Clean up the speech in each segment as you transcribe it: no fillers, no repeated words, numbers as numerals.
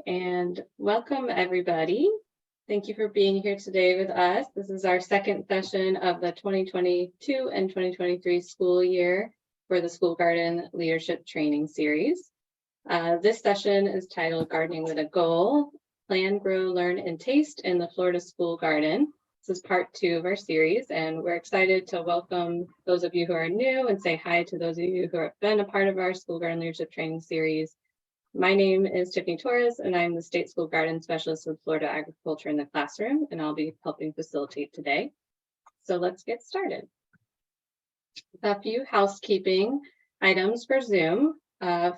And welcome everybody. Thank you for being here today with us. This is our second session of the 2022 and 2023 school year for the School Garden Leadership Training Series. This session is titled Gardening with a Goal, Plan, Grow, Learn, and Taste in the Florida School Garden. This is part 2 of our series, and we're excited to welcome those of you who are new and say hi to those of you who have been a part of our School Garden Leadership Training Series. My name is Tiffany Torres, and I'm the State School Garden Specialist with Florida Agriculture in the Classroom, and I'll be helping facilitate today. So let's get started. A few housekeeping items for Zoom.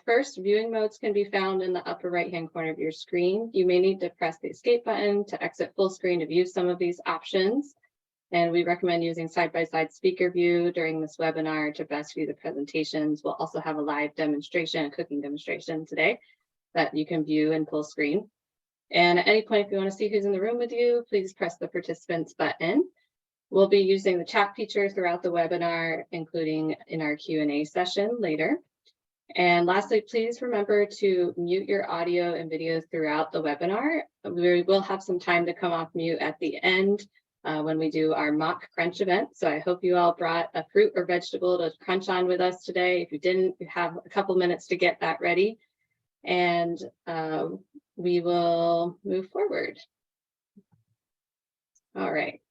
First, viewing modes can be found in the upper right-hand corner of your screen. You may need to press the escape button to exit full screen to view some of these options. And we recommend using side-by-side speaker view during this webinar to best view the presentations. We'll also have a live demonstration, a cooking demonstration today that you can view in full screen. And at any point, if you want to see who's in the room with you, please press the participants button. We'll be using the chat feature throughout the webinar, including in our Q&A session later. And lastly, please remember to mute your audio and videos throughout the webinar. We will have some time to come off mute at the end when we do our mock crunch event. So I hope you all brought a fruit or vegetable to crunch on with us today. If you didn't, you have a couple minutes to get that ready. And we will move forward. All right.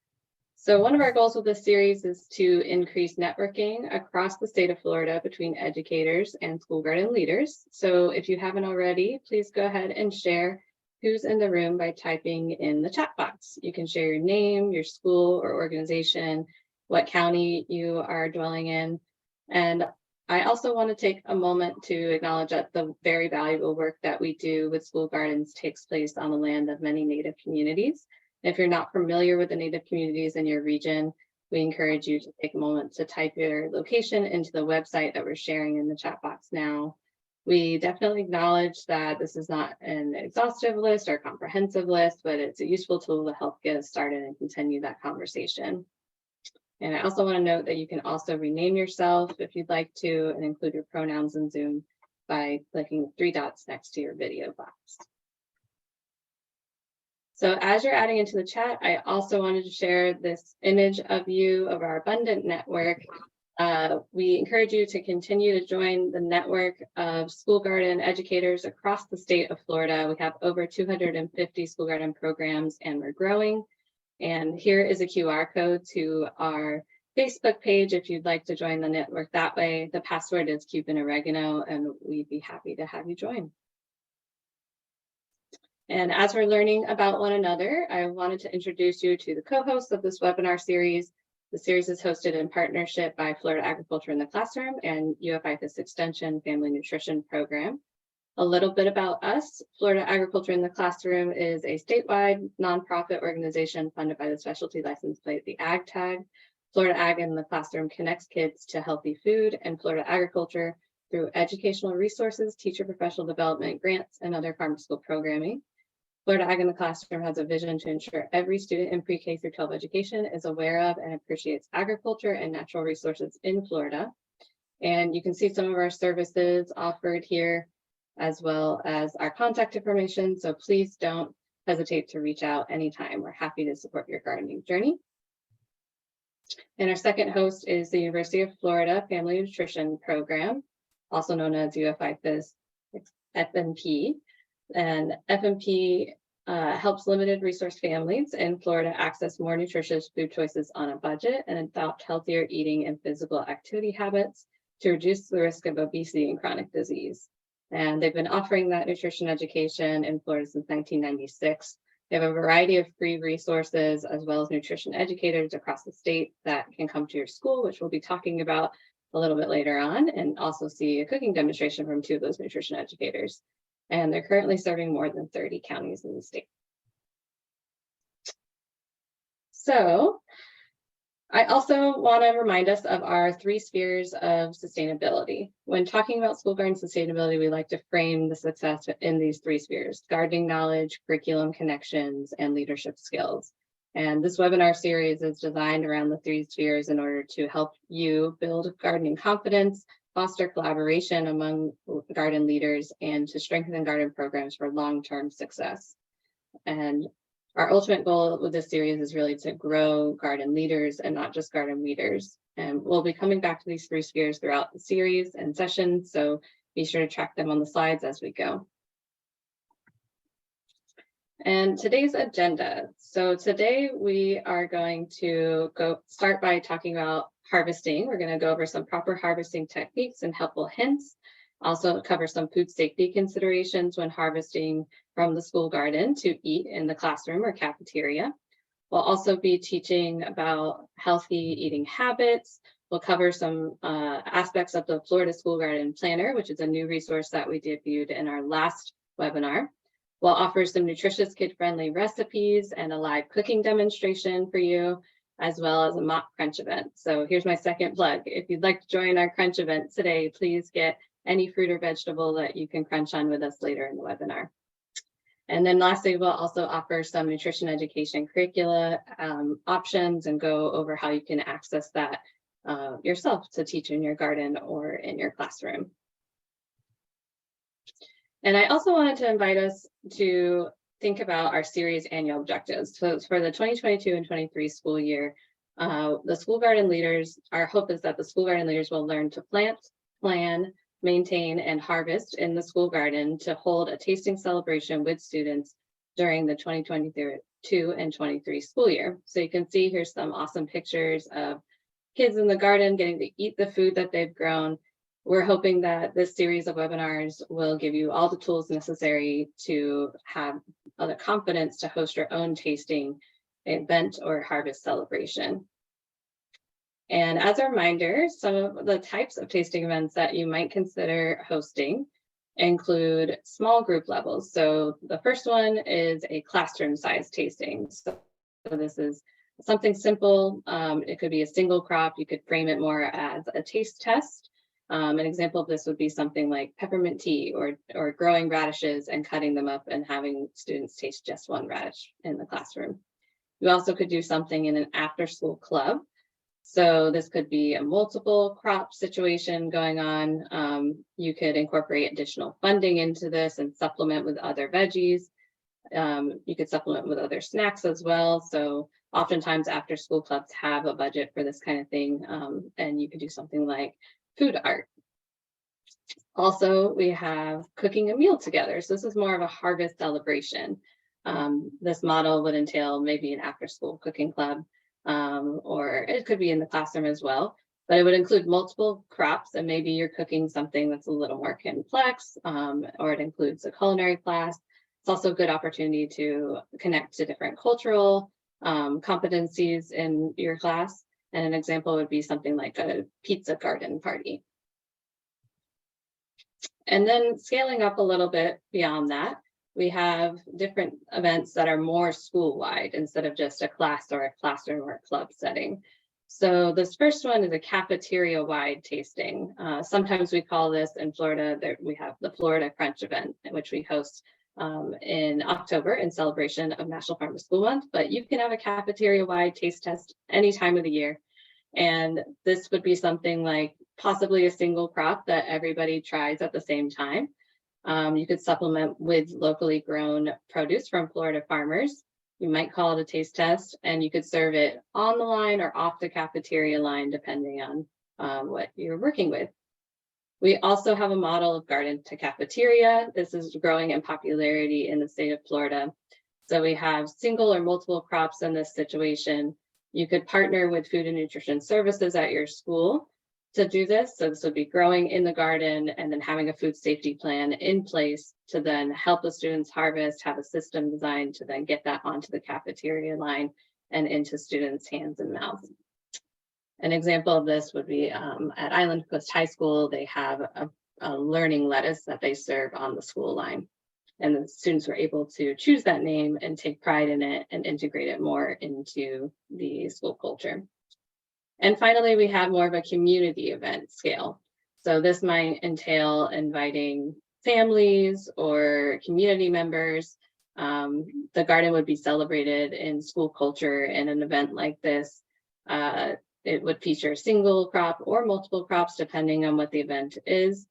So one of our goals with this series is to increase networking across the state of Florida between educators and school garden leaders. So if you haven't already, please go ahead and share who's in the room by typing in the chat box. You can share your name, your school or organization, what county you are dwelling in. And I also want to take a moment to acknowledge that the very valuable work that we do with school gardens takes place on the land of many Native communities. If you're not familiar with the Native communities in your region, we encourage you to take a moment to type your location into the website that we're sharing in the chat box now. We definitely acknowledge that this is not an exhaustive list or comprehensive list, but it's a useful tool to help get us started and continue that conversation. And I also want to note that you can also rename yourself if you'd like to and include your pronouns in Zoom by clicking the 3 dots next to your video box. So as you're adding into the chat, I also wanted to share this image of you of our abundant network. We encourage you to continue to join the network of school garden educators across the state of Florida. We have over 250 school garden programs and we're growing. And here is a QR code to our Facebook page if you'd like to join the network that way. The password is Cuban Oregano, and we'd be happy to have you join. And as we're learning about one another, I wanted to introduce you to the co-hosts of this webinar series. The series is hosted in partnership by Florida Agriculture in the Classroom and UFIFIS Extension Family Nutrition Program. A little bit about us. Florida Agriculture in the Classroom is a statewide nonprofit organization funded by the specialty license plate, the Ag Tag. Florida Ag in the Classroom connects kids to healthy food, and Florida Agriculture through educational resources, teacher professional development, grants, and other farm to school programming. Florida Ag in the Classroom has a vision to ensure every student in pre-K through 12 education is aware of and appreciates agriculture and natural resources in Florida. And you can see some of our services offered here, as well as our contact information. So please don't hesitate to reach out anytime. We're happy to support your gardening journey. And our second host is the University of Florida Family Nutrition Program, also known as UFIFIS FNP. And FNP helps limited resource families in Florida access more nutritious food choices on a budget and adopt healthier eating and physical activity habits to reduce the risk of obesity and chronic disease. And they've been offering that nutrition education in Florida since 1996. They have a variety of free resources as well as nutrition educators across the state that can come to your school, which we'll be talking about a little bit later on, and also see a cooking demonstration from 2 of those nutrition educators. And they're currently serving more than 30 counties in the state. So I also want to remind us of our 3 spheres of sustainability. When talking about school garden sustainability, we like to frame the success in these 3 spheres: gardening knowledge, curriculum connections, and leadership skills. And this webinar series is designed around the 3 spheres in order to help you build gardening confidence, foster collaboration among garden leaders, and to strengthen garden programs for long-term success. And our ultimate goal with this series is really to grow garden leaders and not just garden weeders. And we'll be coming back to these 3 spheres throughout the series and sessions, so be sure to track them on the slides as we go. And today's agenda. So today we are going to start by talking about harvesting. We're going to go over some proper harvesting techniques and helpful hints. Also cover some food safety considerations when harvesting from the school garden to eat in the classroom or cafeteria. We'll also be teaching about healthy eating habits. We'll cover some aspects of the Florida School Garden Planner, which is a new resource that we debuted in our last webinar. We'll offer some nutritious kid-friendly recipes and a live cooking demonstration for you, as well as a mock crunch event. So here's my second plug. If you'd like to join our crunch event today, please get any fruit or vegetable that you can crunch on with us later in the webinar. And then lastly, we'll also offer some nutrition education curricula options and go over how you can access that yourself to teach in your garden or in your classroom. And I also wanted to invite us to think about our series annual objectives. So for the 2022 and 23 school year, the school garden leaders, our hope is that the school garden leaders will learn to plant, plan, maintain, and harvest in the school garden to hold a tasting celebration with students during the 2022 and 23 school year. So you can see here's some awesome pictures of kids in the garden getting to eat the food that they've grown. We're hoping that this series of webinars will give you all the tools necessary to have the confidence to host your own tasting event or harvest celebration. And as a reminder, some of the types of tasting events that you might consider hosting include small group levels. So the first one is a classroom size tasting. So this is something simple. It could be a single crop. You could frame it more as a taste test. An example of this would be something like peppermint tea or growing radishes and cutting them up and having students taste just one radish in the classroom. You also could do something in an after-school club. So this could be a multiple crop situation going on. You could incorporate additional funding into this and supplement with other veggies. You could supplement with other snacks as well. So oftentimes after-school clubs have a budget for this kind of thing, and you could do something like food art. Also, we have cooking a meal together. So this is more of a harvest celebration. This model would entail maybe an after-school cooking club, or it could be in the classroom as well, but it would include multiple crops, and maybe you're cooking something that's a little more complex, or it includes a culinary class. It's also a good opportunity to connect to different cultural competencies in your class. And an example would be something like a pizza garden party. And then scaling up a little bit beyond that, we have different events that are more school-wide instead of just a class or a classroom or a club setting. So this first one is a cafeteria-wide tasting. Sometimes we call this in Florida, we have the Florida Crunch event, which we host in October in celebration of National Farm to School Month, but you can have a cafeteria-wide taste test any time of the year. And this would be something like possibly a single crop that everybody tries at the same time. You could supplement with locally grown produce from Florida farmers. You might call it a taste test, and you could serve it on the line or off the cafeteria line, depending on what you're working with. We also have a model of garden to cafeteria. This is growing in popularity in the state of Florida. So we have single or multiple crops in this situation. You could partner with food and nutrition services at your school to do this. So this would be growing in the garden and then having a food safety plan in place to then help the students harvest, have a system designed to then get that onto the cafeteria line and into students' hands and mouths. An example of this would be at Island Coast High School. They have a learning lettuce that they serve on the school line. And the students were able to choose that name and take pride in it and integrate it more into the school culture. And finally, we have more of a community event scale. So this might entail inviting families or community members. The garden would be celebrated in school culture in an event like this. It would feature a single crop or multiple crops, depending on what the event is.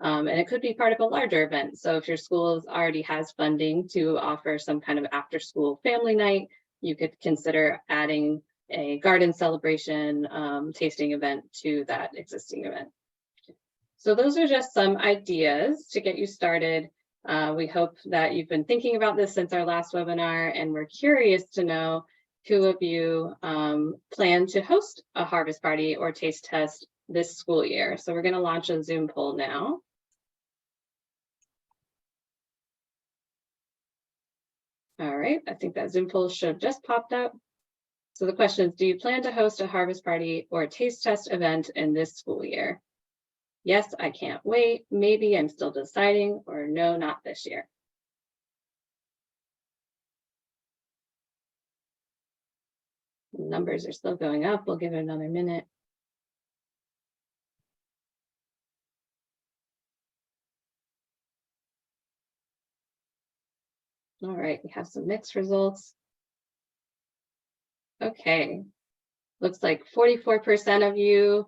And it could be part of a larger event. So if your school already has funding to offer some kind of after-school family night, you could consider adding a garden celebration tasting event to that existing event. So those are just some ideas to get you started. We hope that you've been thinking about this since our last webinar, and we're curious to know who of you plan to host a harvest party or taste test this school year. So we're going to launch a Zoom poll now. All right, I think that Zoom poll should have just popped up. So the question is, do you plan to host a harvest party or a taste test event in this school year? Yes, I can't wait. Maybe I'm still deciding, or no, not this year. Numbers are still going up. We'll give it another minute. All right, we have some mixed results. Okay, looks like 44% of you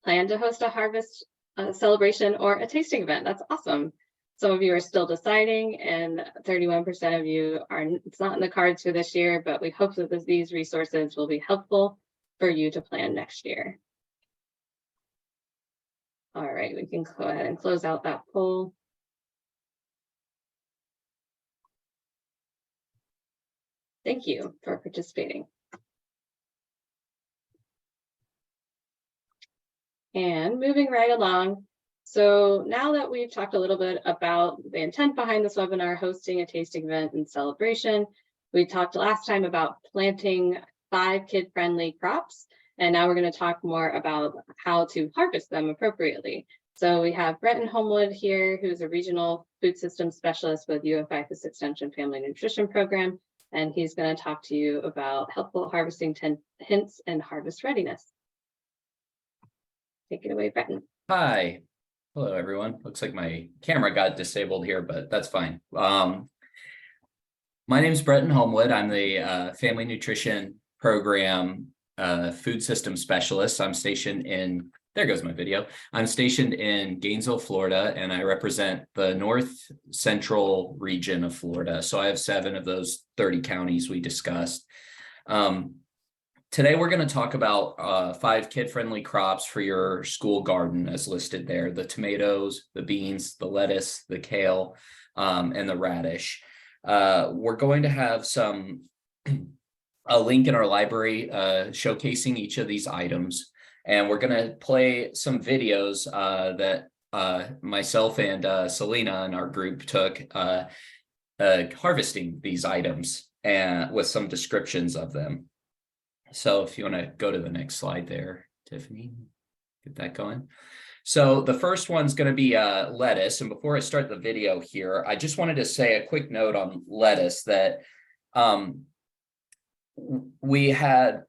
plan to host a harvest celebration or a tasting event. That's awesome. Some of you are still deciding, and 31% of you are, it's not in the cards for this year, but we hope that these resources will be helpful for you to plan next year. All right, we can go ahead and close out that poll. Thank you for participating. And moving right along. So now that we've talked a little bit about the intent behind this webinar, hosting a tasting event and celebration, we talked last time about planting 5 kid-friendly crops, and now we're going to talk more about how to harvest them appropriately. So we have Brenton Homewood here, who's a regional food system specialist with UF IFAS Extension Family Nutrition Program, and he's going to talk to you about helpful harvesting hints and harvest readiness. Take it away, Brenton. Hi. Hello, everyone. Looks like my camera got disabled here, but that's fine. My name is Brenton Homewood. I'm the Family Nutrition Program Food System Specialist. I'm stationed in, there goes my video. I'm stationed in Gainesville, Florida, and I represent the north central region of Florida. So I have 7 of those 30 counties we discussed. Today, we're going to talk about 5 kid-friendly crops for your school garden as listed there: the tomatoes, the beans, the lettuce, the kale, and the radish. We're going to have a link in our library showcasing each of these items. And we're going to play some videos that myself and Selena and our group took harvesting these items and with some descriptions of them. So if you want to go to the next slide there, Tiffany, get that going. So the first one's going to be lettuce. And before I start the video here, I just wanted to say a quick note on lettuce that we had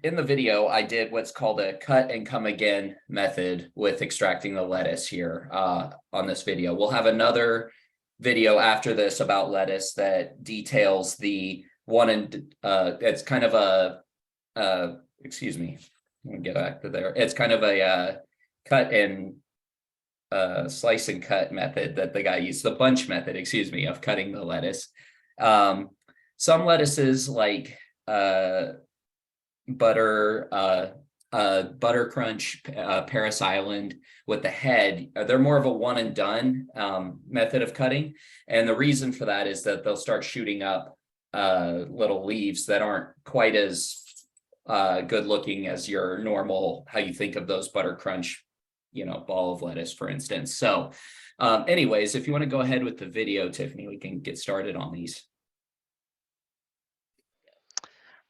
in the video, I did what's called a cut and come again method with extracting the lettuce here on this video. We'll have another video after this about lettuce that details the one, and it's kind of a excuse me, let me get back to there. It's kind of a cut and slice and cut method that the guy used, the bunch method, excuse me, of cutting the lettuce. Some lettuces like Butter Crunch, Paris Island with the head, they're more of a one and done method of cutting. And the reason for that is that they'll start shooting up little leaves that aren't quite as good looking as your normal, how you think of those Butter Crunch, ball of lettuce, for instance. So anyways, if you want to go ahead with the video, Tiffany, we can get started on these.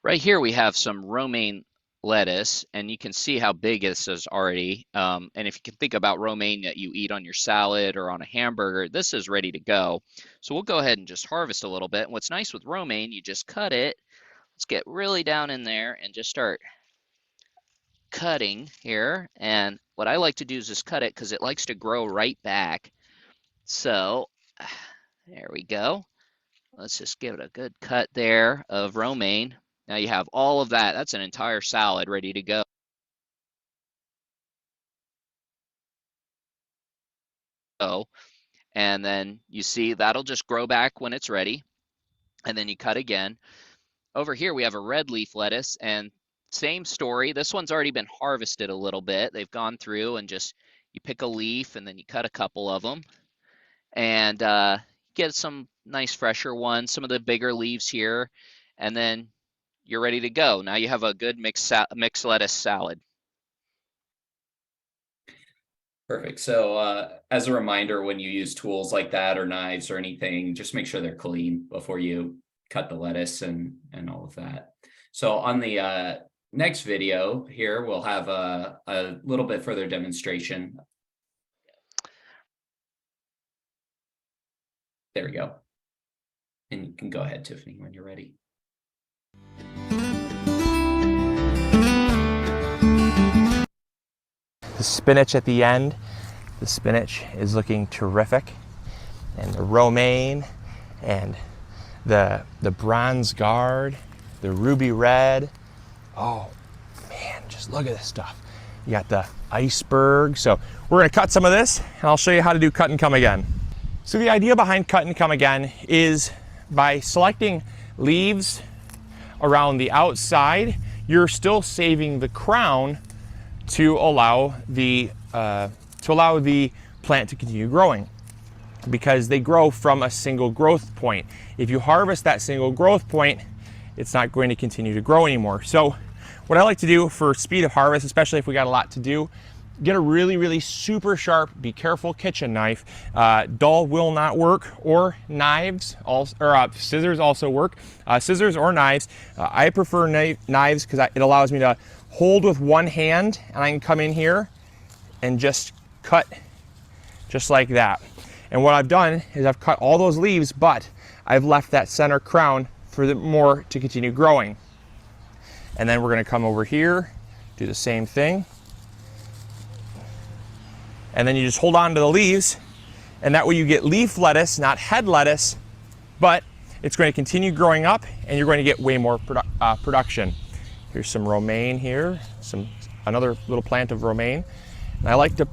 Right here we have some romaine lettuce, and you can see how big this is already. And if you can think about romaine that you eat on your salad or on a hamburger, this is ready to go. So we'll go ahead and just harvest a little bit. And what's nice with romaine, you just cut it. Let's get really down in there and just start cutting here. And what I like to do is just cut it because it likes to grow right back. So there we go. Let's just give it a good cut there of romaine. Now you have all of that. That's an entire salad ready to go. go. And then you see that'll just grow back when it's ready. And then you cut again. Over here, we have a red leaf lettuce, and same story. This one's already been harvested a little bit. They've gone through and just, you pick a leaf and then you cut a couple of them and get some nice fresher ones, some of the bigger leaves here, and then you're ready to go. Now you have a good mixed lettuce salad. Perfect. So as a reminder, when you use tools like that or knives or anything, just make sure they're clean before you cut the lettuce and all of that. So on the next video here, we'll have a little bit further demonstration. There we go. And you can go ahead, Tiffany, when you're ready. The spinach at the end, the spinach is looking terrific, and the romaine and the bronze gourd, the ruby red. Oh man, just look at this stuff. You got the iceberg. So we're gonna cut some of this and I'll show you how to do cut and come again. So the idea behind cut and come again is by selecting leaves around the outside, you're still saving the crown to allow the plant to continue growing, because they grow from a single growth point. If you harvest that single growth point, it's not going to continue to grow anymore. So what I like to do for speed of harvest, especially if we got a lot to do, get a really super sharp, be careful kitchen knife. Dull will not work, or knives, scissors also work. Scissors or knives. I prefer knives because it allows me to hold with one hand, and I can come in here and just cut just like that. And what I've done is I've cut all those leaves, but I've left that center crown for the more to continue growing. And then we're gonna come over here, do the same thing. And then you just hold on to the leaves, and that way you get leaf lettuce, not head lettuce, but it's going to continue growing up and you're going to get way more production. Here's some romaine here, another little plant of romaine. And I like to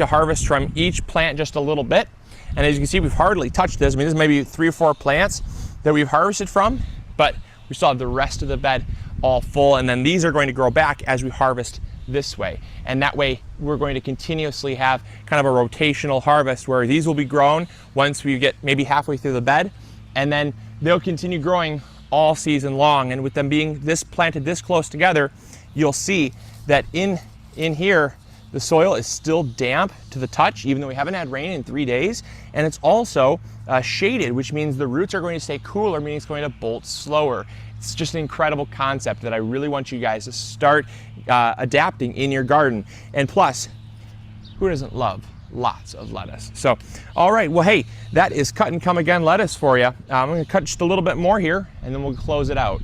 harvest from each plant just a little bit. And as you can see, we've hardly touched this. I mean, this is maybe 3 or 4 plants that we've harvested from, but we still have the rest of the bed all full. And then these are going to grow back as we harvest this way. And that way we're going to continuously have kind of a rotational harvest where these will be grown once we get maybe halfway through the bed, and then they'll continue growing all season long. And with them being planted this close together, you'll see that in here the soil is still damp to the touch, even though we haven't had rain in 3 days. And it's also shaded, which means the roots are going to stay cooler, meaning it's going to bolt slower. It's just an incredible concept that I really want you guys to start adapting in your garden. And plus, who doesn't love lots of lettuce? So, all right, well, hey, that is cut and come again lettuce for you. I'm gonna cut just a little bit more here and then we'll close it out.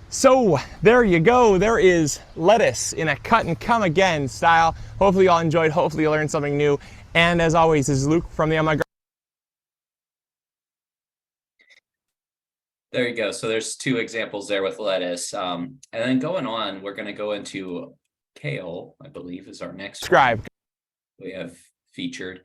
So there you go. There is lettuce in a cut and come again style. Hopefully you all enjoyed, hopefully you learned something new. And as always, this is Luke from the On My Garden. There you go. So there's 2 examples there with lettuce. And then going on, we're going to go into kale, I believe is our next Subscribe. one we have featured.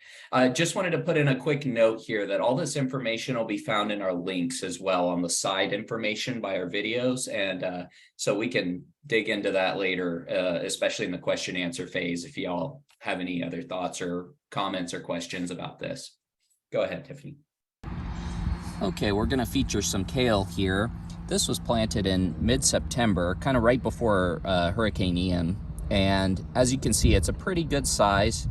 Just wanted to put in a quick note here that all this information will be found in our links as well on the side information by our videos. And so we can dig into that later, especially in the question answer phase, if y'all have any other thoughts or comments or questions about this. Go ahead, Tiffany. Okay, we're gonna feature some kale here. This was planted in mid-September, kind of right before Hurricane Ian. And as you can see, it's a pretty good size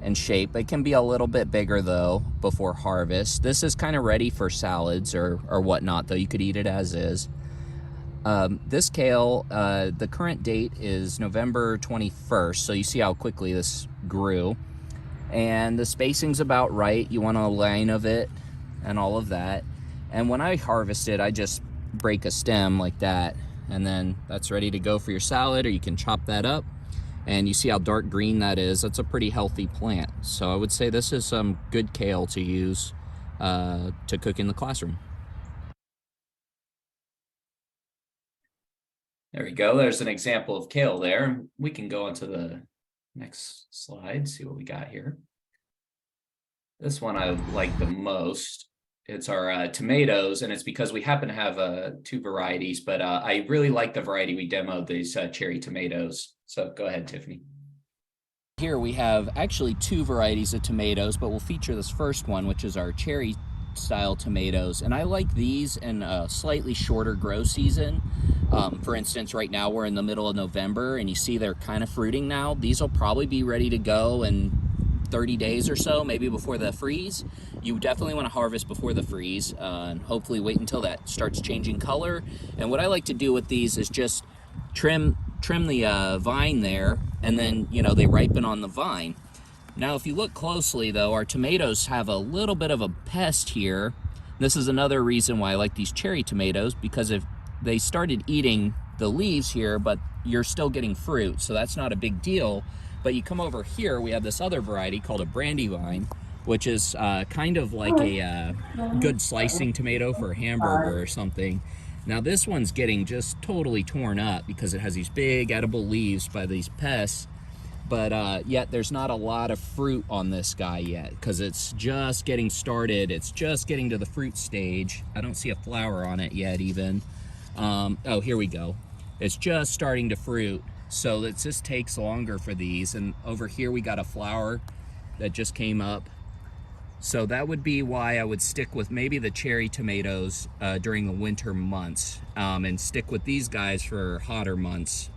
and shape. It can be a little bit bigger though before harvest. This is kind of ready for salads or whatnot, though you could eat it as is. This kale, the current date is November 21st, so you see how quickly this grew. And the spacing's about right. You want a line of it and all of that. And when I harvest it, I just break a stem like that, and then that's ready to go for your salad, or you can chop that up. And you see how dark green that is. That's a pretty healthy plant. So I would say this is some good kale to use to cook in the classroom. There we go. There's an example of kale there. We can go on to the next slide, see what we got here. This one I like the most. It's our tomatoes, and it's because we happen to have two varieties, but I really like the variety we demoed, these cherry tomatoes. So go ahead, Tiffany. Here we have actually two varieties of tomatoes, but we'll feature this first one, which is our cherry style tomatoes. And I like these in a slightly shorter grow season. For instance, right now we're in the middle of November and you see they're kind of fruiting now. These will probably be ready to go in 30 days or so, maybe before the freeze. You definitely want to harvest before the freeze and hopefully wait until that starts changing color. And what I like to do with these is just trim the vine there, and then, you know, they ripen on the vine. Now, if you look closely though, our tomatoes have a little bit of a pest here. This is another reason why I like these cherry tomatoes, because if they started eating the leaves here, but you're still getting fruit, so that's not a big deal. But you come over here, we have this other variety called a Brandywine, which is kind of like a good slicing tomato for a hamburger or something. Now this one's getting just totally torn up because it has these big edible leaves by these pests, but yet there's not a lot of fruit on this guy yet because it's just getting started. It's just getting to the fruit stage. I don't see a flower on it yet even. Oh, here we go. It's just starting to fruit. So it just takes longer for these. And over here we got a flower that just came up. So that would be why I would stick with maybe the cherry tomatoes during the winter months and stick with these guys for hotter months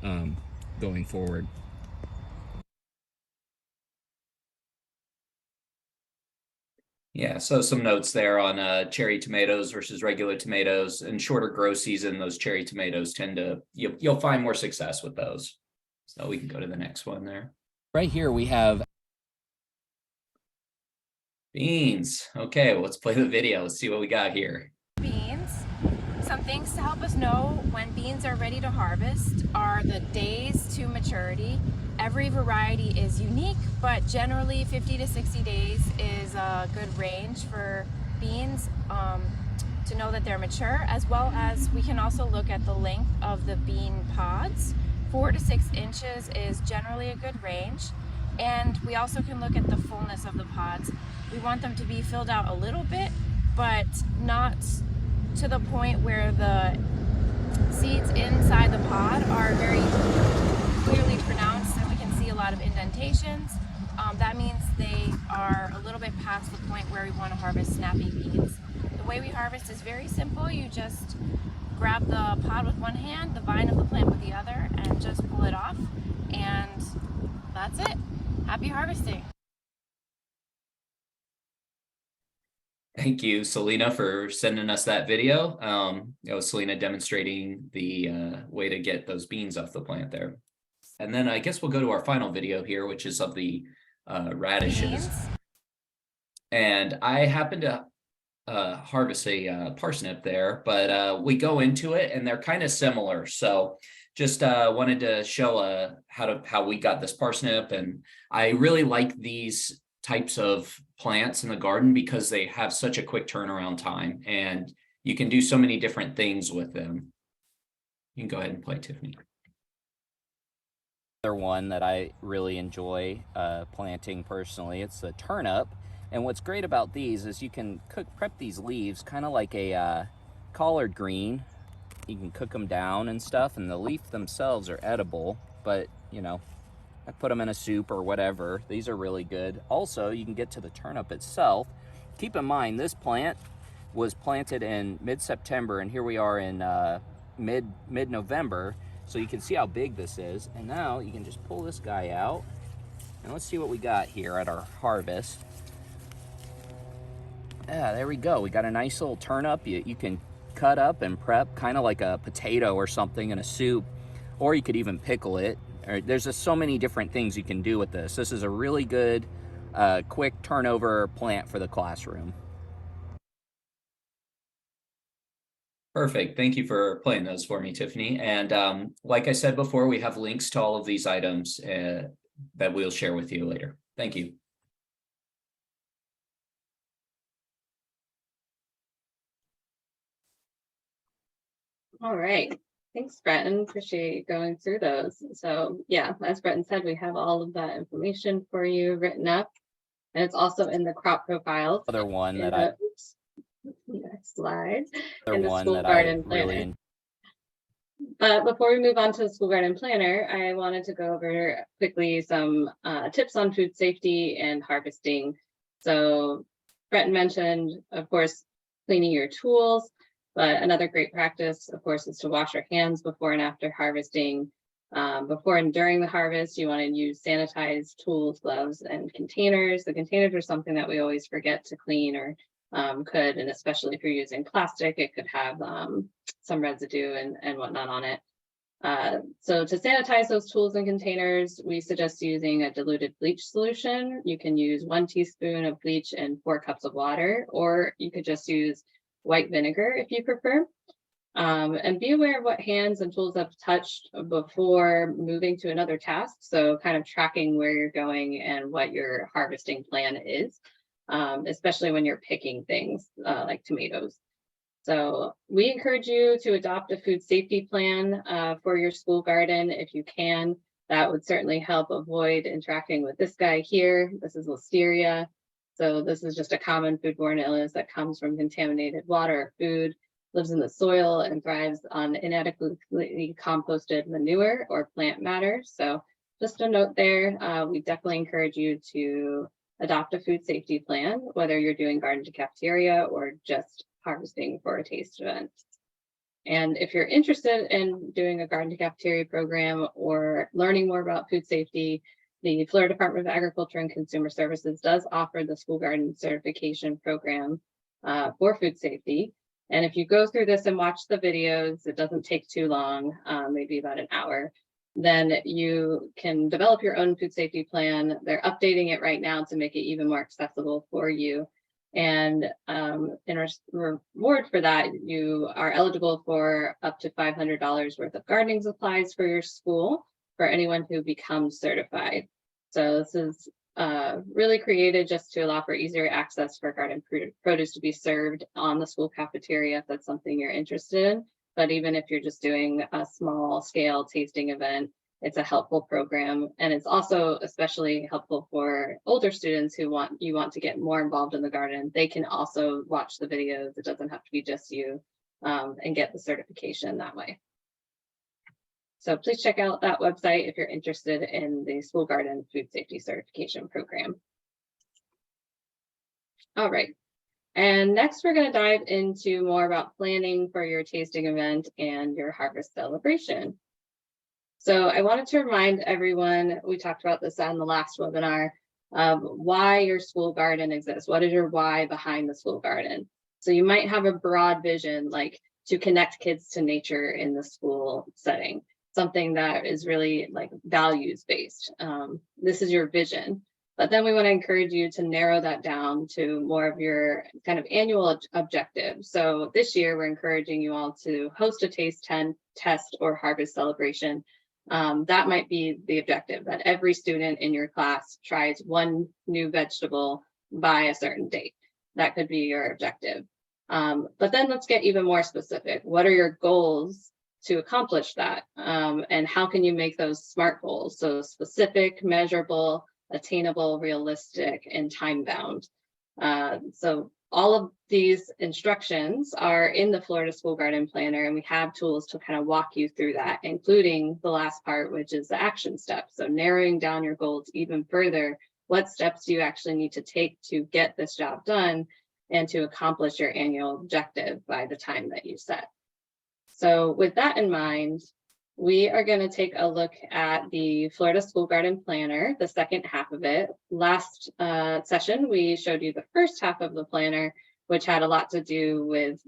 going forward. Yeah, so some notes there on cherry tomatoes versus regular tomatoes. In shorter grow season, those cherry tomatoes tend to, you'll find more success with those. So we can go to the next one there. Right here we have beans. Okay, well, let's play the video. Let's see what we got here. Beans. Some things to help us know when beans are ready to harvest are the days to maturity. Every variety is unique, but generally 50 to 60 days is a good range for beans to know that they're mature, as well as we can also look at the length of the bean pods. 4 to 6 inches is generally a good range. And we also can look at the fullness of the pods. We want them to be filled out a little bit, but not to the point where the seeds inside the pod are very clearly pronounced and we can see a lot of indentations. That means they are a little bit past the point where we want to harvest snapping beans. The way we harvest is very simple. You just grab the pod with one hand, the vine of the plant with the other, and just pull it off. And that's it. Happy harvesting. Thank you, Selena, for sending us that video. It was Selena demonstrating the way to get those beans off the plant there. And then I guess we'll go to our final video here, which is of the radishes. Beans. And I happened to harvest a parsnip there, but we go into it and they're kind of similar. So just wanted to show how we got this parsnip. And I really like these types of plants in the garden because they have such a quick turnaround time and you can do so many different things with them. You can go ahead and play, Tiffany. another one that I really enjoy planting personally. It's the turnip. And what's great about these is you can prep these leaves kind of like a collard green. You can cook them down and stuff, and the leaf themselves are edible, but you know, I put them in a soup or whatever. These are really good. Also, you can get to the turnip itself. Keep in mind, this plant was planted in mid-September, and here we are in mid-November. So you can see how big this is. And now you can just pull this guy out, and let's see what we got here at our harvest. Yeah, there we go. We got a nice little turnip. You can cut up and prep kind of like a potato or something in a soup, or you could even pickle it. There's just so many different things you can do with this. This is a really good, quick turnover plant for the classroom. Perfect. Thank you for playing those for me, Tiffany. And like I said before, we have links to all of these items that we'll share with you later. Thank you. All right. Thanks, Breton. Appreciate going through those. So yeah, as Breton said, we have all of that information for you written up And it's also in the crop profiles. Other one in that the- oops, next slide. other in the one school that garden I really planner. But before we move on to the school garden planner, I wanted to go over quickly some tips on food safety and harvesting. So Breton mentioned, of course, cleaning your tools, but another great practice, of course, is to wash your hands before and after harvesting. Before and during the harvest, you want to use sanitized tools, gloves, and containers. The containers are something that we always forget to clean or could, and especially if you're using plastic, it could have some residue and whatnot on it. So to sanitize those tools and containers, we suggest using a diluted bleach solution. You can use 1 teaspoon of bleach and 4 cups of water, or you could just use white vinegar if you prefer. And be aware of what hands and tools have touched before moving to another task. So kind of tracking where you're going and what your harvesting plan is, especially when you're picking things like tomatoes. So we encourage you to adopt a food safety plan for your school garden if you can. That would certainly help avoid interacting with this guy here. This is Listeria. So this is just a common foodborne illness that comes from contaminated water or food, lives in the soil, and thrives on inadequately composted manure or plant matter. So just a note there, we definitely encourage you to adopt a food safety plan, whether you're doing garden to cafeteria or just harvesting for a taste event. And if you're interested in doing a garden to cafeteria program or learning more about food safety, the Florida Department of Agriculture and Consumer Services does offer the school garden certification program for food safety. And if you go through this and watch the videos, it doesn't take too long, maybe about an hour, then you can develop your own food safety plan. They're updating it right now to make it even more accessible for you. And in reward for that, you are eligible for up to $500 worth of gardening supplies for your school for anyone who becomes certified. So this is really created just to allow for easier access for garden produce to be served on the school cafeteria if that's something you're interested in. But even if you're just doing a small scale tasting event, it's a helpful program. And it's also especially helpful for older students who want to get more involved in the garden. They can also watch the videos. It doesn't have to be just you, and get the certification that way. So please check out that website if you're interested in the school garden food safety certification program. All right. And next, we're going to dive into more about planning for your tasting event and your harvest celebration. So I wanted to remind everyone, we talked about this on the last webinar, of why your school garden exists. What is your why behind the school garden? So you might have a broad vision, like to connect kids to nature in the school setting, something that is really like values based. This is your vision. But then we want to encourage you to narrow that down to more of your kind of annual objective. So this year, we're encouraging you all to host a taste test or harvest celebration. That might be the objective, that every student in your class tries one new vegetable by a certain date. That could be your objective. But then let's get even more specific. What are your goals to accomplish that? And how can you make those SMART goals? So specific, measurable, attainable, realistic, and time-bound. So all of these instructions are in the Florida School Garden Planner, and we have tools to kind of walk you through that, including the last part, which is the action steps. So narrowing down your goals even further, what steps do you actually need to take to get this job done and to accomplish your annual objective by the time that you set. So with that in mind, we are going to take a look at the Florida School Garden Planner, the second half of it. Last session, we showed you the first half of the planner, which had a lot to do with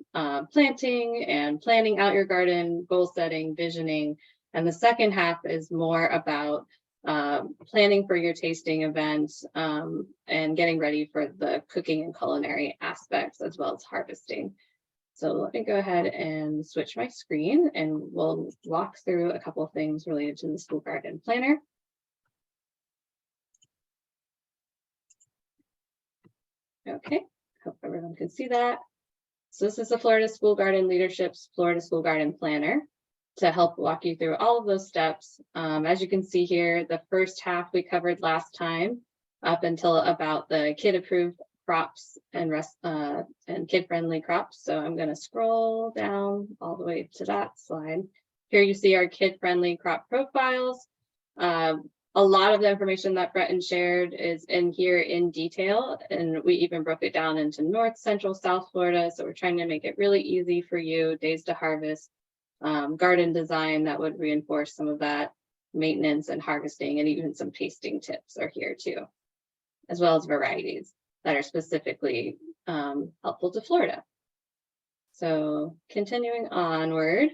planting and planning out your garden, goal setting, visioning. And the second half is more about planning for your tasting events and getting ready for the cooking and culinary aspects, as well as harvesting. So let me go ahead and switch my screen and we'll walk through a couple of things related to the School Garden Planner. Okay, hope everyone can see that. So this is the Florida School Garden Leadership's Florida School Garden Planner to help walk you through all of those steps. As you can see here, the first half we covered last time. up until about the kid-approved crops and kid-friendly crops. So I'm going to scroll down all the way to that slide. Here you see our kid-friendly crop profiles. A lot of the information that Breton shared is in here in detail, and we even broke it down into North, Central, South Florida. So we're trying to make it really easy for you, days to harvest, garden design that would reinforce some of that maintenance and harvesting, and even some tasting tips are here too, as well as varieties that are specifically helpful to Florida. So continuing onward.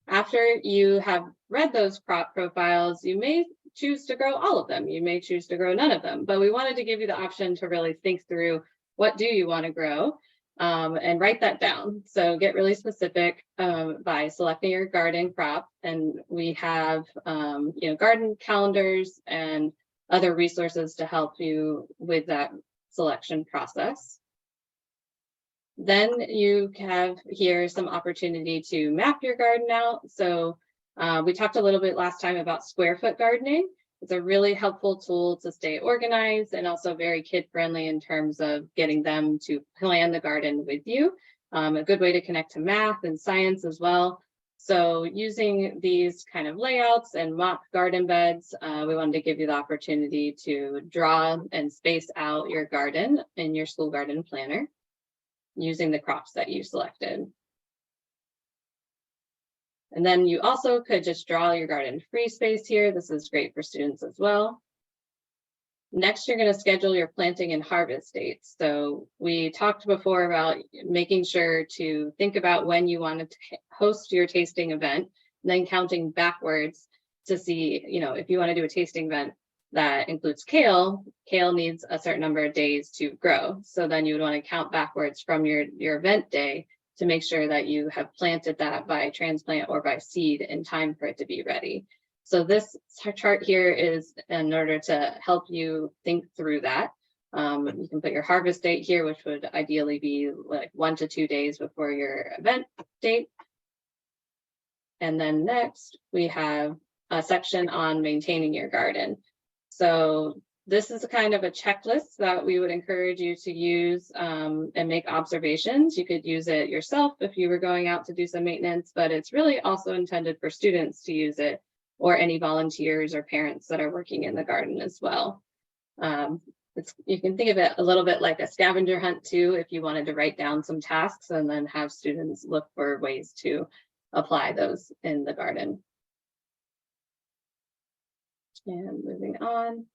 After you have read those crop profiles, you may choose to grow all of them. You may choose to grow none of them, but we wanted to give you the option to really think through what do you want to grow and write that down. So get really specific by selecting your garden crop. And we have garden calendars and other resources to help you with that selection process. Then you have here some opportunity to map your garden out. So we talked a little bit last time about square foot gardening. It's a really helpful tool to stay organized and also very kid-friendly in terms of getting them to plan the garden with you. A good way to connect to math and science as well. So using these kind of layouts and mock garden beds, we wanted to give you the opportunity to draw and space out your garden in your school garden planner using the crops that you selected. And then you also could just draw your garden free space here. This is great for students as well. Next, you're going to schedule your planting and harvest dates. So we talked before about making sure to think about when you want to host your tasting event, and then counting backwards to see, if you want to do a tasting event that includes kale needs a certain number of days to grow. So then you would want to count backwards from your event day to make sure that you have planted that by transplant or by seed in time for it to be ready. So this chart here is in order to help you think through that. You can put your harvest date here, which would ideally be like 1 to 2 days before your event date. And then next we have a section on maintaining your garden. So this is a kind of a checklist that we would encourage you to use and make observations. You could use it yourself if you were going out to do some maintenance, but it's really also intended for students to use it, or any volunteers or parents that are working in the garden as well. You can think of it a little bit like a scavenger hunt too, if you wanted to write down some tasks and then have students look for ways to apply those in the garden. And moving on,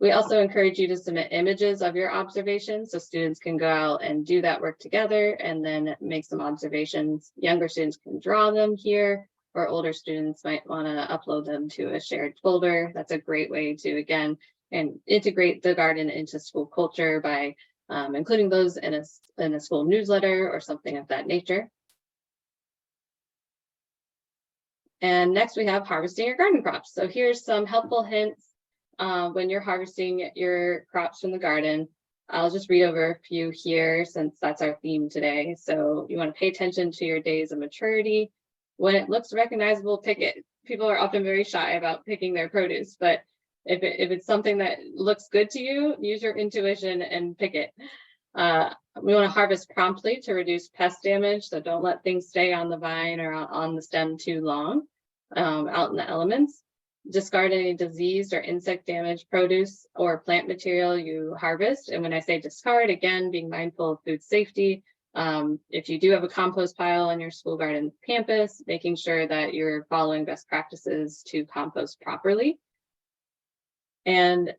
we also encourage you to submit images of your observations so students can go out and do that work together and then make some observations. Younger students can draw them here, or older students might want to upload them to a shared folder. That's a great way to, again, and integrate the garden into school culture by including those in a school newsletter or something of that nature. And next we have harvesting your garden crops. So here's some helpful hints when you're harvesting your crops from the garden. I'll just read over a few here since that's our theme today. So you want to pay attention to your days of maturity. When it looks recognizable, pick it. People are often very shy about picking their produce, but if it's something that looks good to you, use your intuition and pick it. We want to harvest promptly to reduce pest damage, so don't let things stay on the vine or on the stem too long out in the elements. Discard any diseased or insect damaged produce or plant material you harvest. And when I say discard, again, being mindful of food safety. If you do have a compost pile on your school garden campus, making sure that you're following best practices to compost properly. And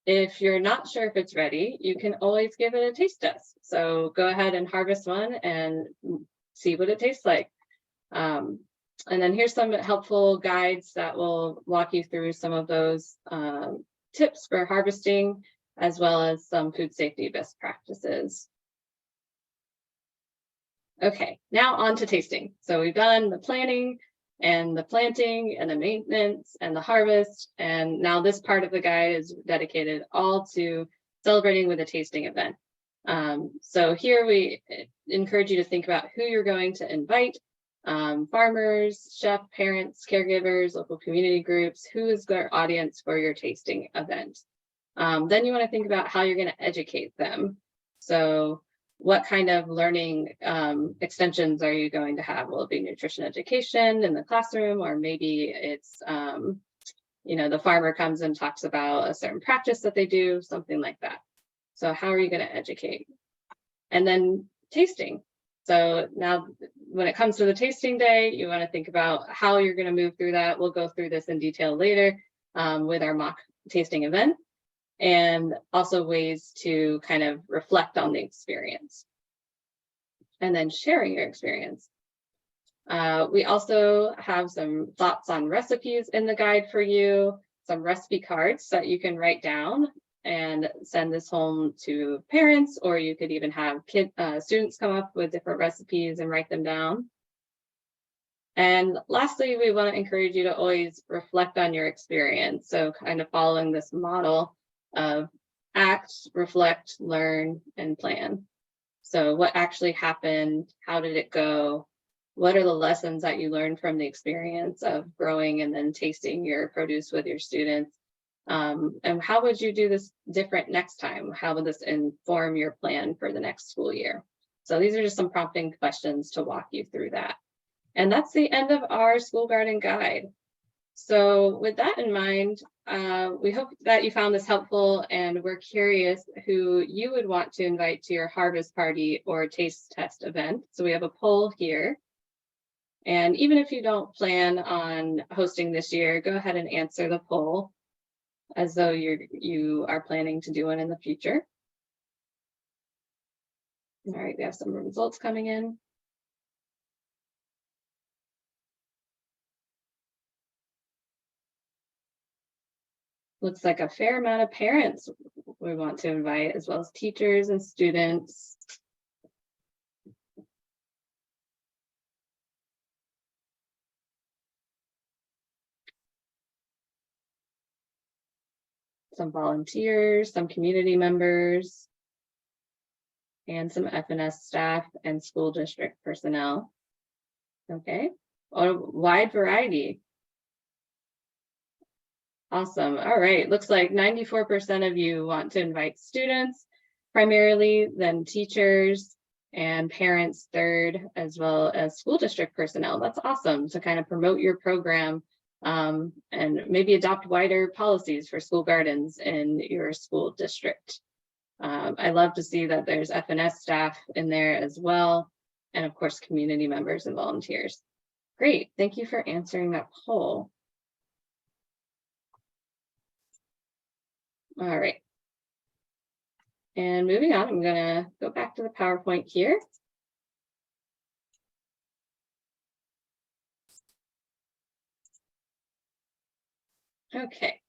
if you're not sure if it's ready, you can always give it a taste test. So go ahead and harvest one and see what it tastes like. And then here's some helpful guides that will walk you through some of those tips for harvesting, as well as some food safety best practices. Okay, now on to tasting. So we've done the planning and the planting and the maintenance and the harvest. And now this part of the guide is dedicated all to celebrating with a tasting event. So here we encourage you to think about who you're going to invite farmers, chef, parents, caregivers, local community groups. Who is their audience for your tasting event? Then you want to think about how you're going to educate them. So what kind of learning extensions are you going to have? Will it be nutrition education in the classroom, or maybe it's, the farmer comes and talks about a certain practice that they do, something like that. So how are you going to educate? And then tasting. So now when it comes to the tasting day, you want to think about how you're going to move through that. We'll go through this in detail later with our mock tasting event, and also ways to kind of reflect on the experience and then sharing your experience. We also have some thoughts on recipes in the guide for you, some recipe cards that you can write down and send this home to parents, or you could even have students come up with different recipes and write them down. And lastly, we want to encourage you to always reflect on your experience. So kind of following this model of act, reflect, learn, and plan. So what actually happened? How did it go? What are the lessons that you learned from the experience of growing and then tasting your produce with your students? And how would you do this different next time? How would this inform your plan for the next school year? So these are just some prompting questions to walk you through that. And that's the end of our school garden guide. So with that in mind, we hope that you found this helpful, and we're curious who you would want to invite to your harvest party or taste test event. So we have a poll here. And even if you don't plan on hosting this year, go ahead and answer the poll as though you are planning to do one in the future. All right, we have some results coming in. Looks like a fair amount of parents we want to invite, as well as teachers and students. Some volunteers, some community members, and some FNS staff and school district personnel. Okay, a wide variety. Awesome. All right, looks like 94% of you want to invite students primarily, then teachers and parents third, as well as school district personnel. That's awesome to kind of promote your program and maybe adopt wider policies for school gardens in your school district. I love to see that there's FNS staff in there as well, and of course, community members and volunteers. Great, thank you for answering that poll. All right. And moving on, I'm gonna go back to the PowerPoint here. Okay.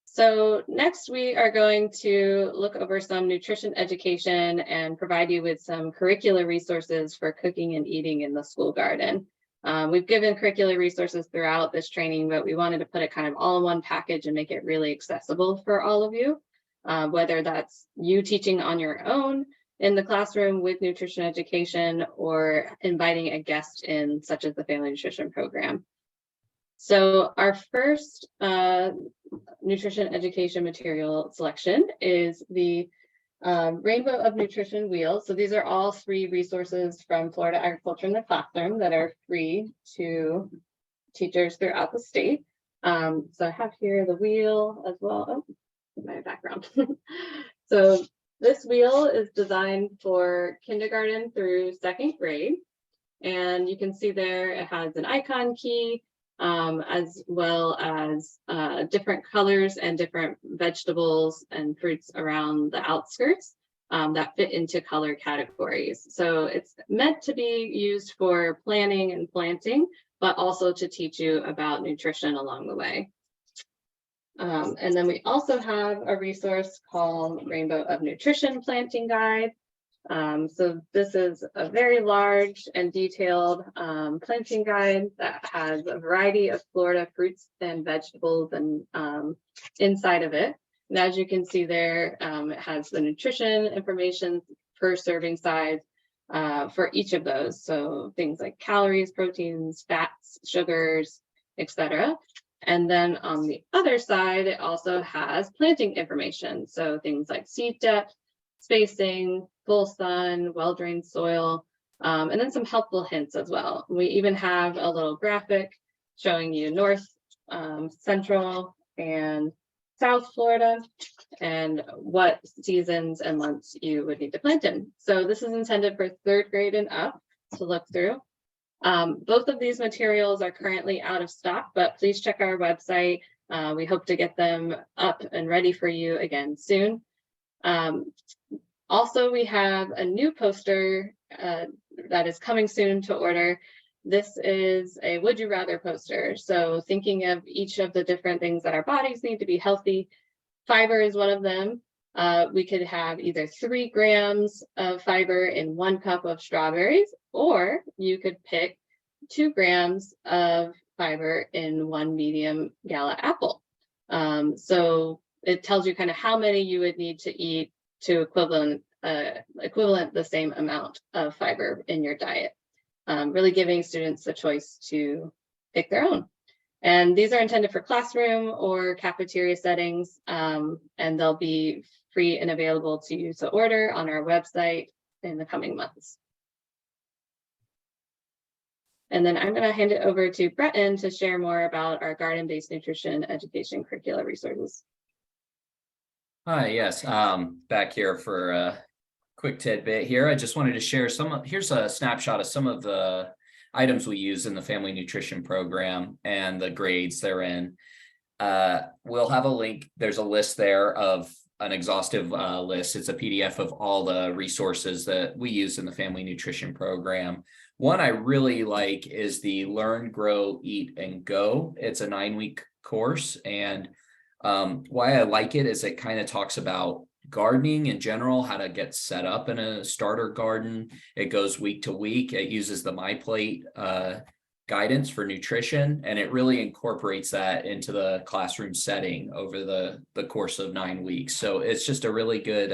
So next we are going to look over some nutrition education and provide you with some curricular resources for cooking and eating in the school garden. We've given curricular resources throughout this training, but we wanted to put it kind of all in one package and make it really accessible for all of you, whether that's you teaching on your own in the classroom with nutrition education, or inviting a guest in, such as the Family Nutrition Program. So our first nutrition education material selection is the Rainbow of Nutrition Wheel. So these are all free resources from Florida Agriculture in the Classroom that are free to teachers throughout the state. So I have here the wheel as well. Oh, my background. So this wheel is designed for kindergarten through 2nd grade. And you can see there it has an icon key, as well as different colors and different vegetables and fruits around the outskirts that fit into color categories. So it's meant to be used for planning and planting, but also to teach you about nutrition along the way. And then we also have a resource called Rainbow of Nutrition Planting Guide. So this is a very large and detailed planting guide that has a variety of Florida fruits and vegetables and inside of it. And as you can see there, it has the nutrition information per serving size, for each of those. So things like calories, proteins, fats, sugars, etc. And then on the other side, it also has planting information. So things like seed depth, spacing, full sun, well-drained soil, and then some helpful hints as well. We even have a little graphic showing you North, Central, and South Florida, and what seasons and months you would need to plant in. So this is intended for 3rd grade and up to look through. Both of these materials are currently out of stock, but please check our website. We hope to get them up and ready for you again soon. Also, we have a new poster that is coming soon to order. This is a would you rather poster. So thinking of each of the different things that our bodies need to be healthy, fiber is one of them. We could have either 3 grams of fiber in 1 cup of strawberries, or you could pick 2 grams of fiber in 1 medium gala apple. So it tells you kind of how many you would need to eat to equivalent the same amount of fiber in your diet. Really giving students the choice to pick their own. And these are intended for classroom or cafeteria settings, and they'll be free and available to you to order on our website in the coming months. And then I'm going to hand it over to Breton to share more about our garden-based nutrition education curricula resources. Hi, yes, back here for a quick tidbit here. I just wanted to share here's a snapshot of some of the items we use in the family nutrition program and the grades they're in. We'll have a link. There's a list there of an exhaustive list. It's a PDF of all the resources that we use in the family nutrition program. One I really like is the Learn, Grow, Eat, and Go. It's a 9-week course. And why I like it is it kind of talks about gardening in general, how to get set up in a starter garden. It goes week to week. It uses the MyPlate guidance for nutrition, and it really incorporates that into the classroom setting over the course of 9 weeks. So it's just a really good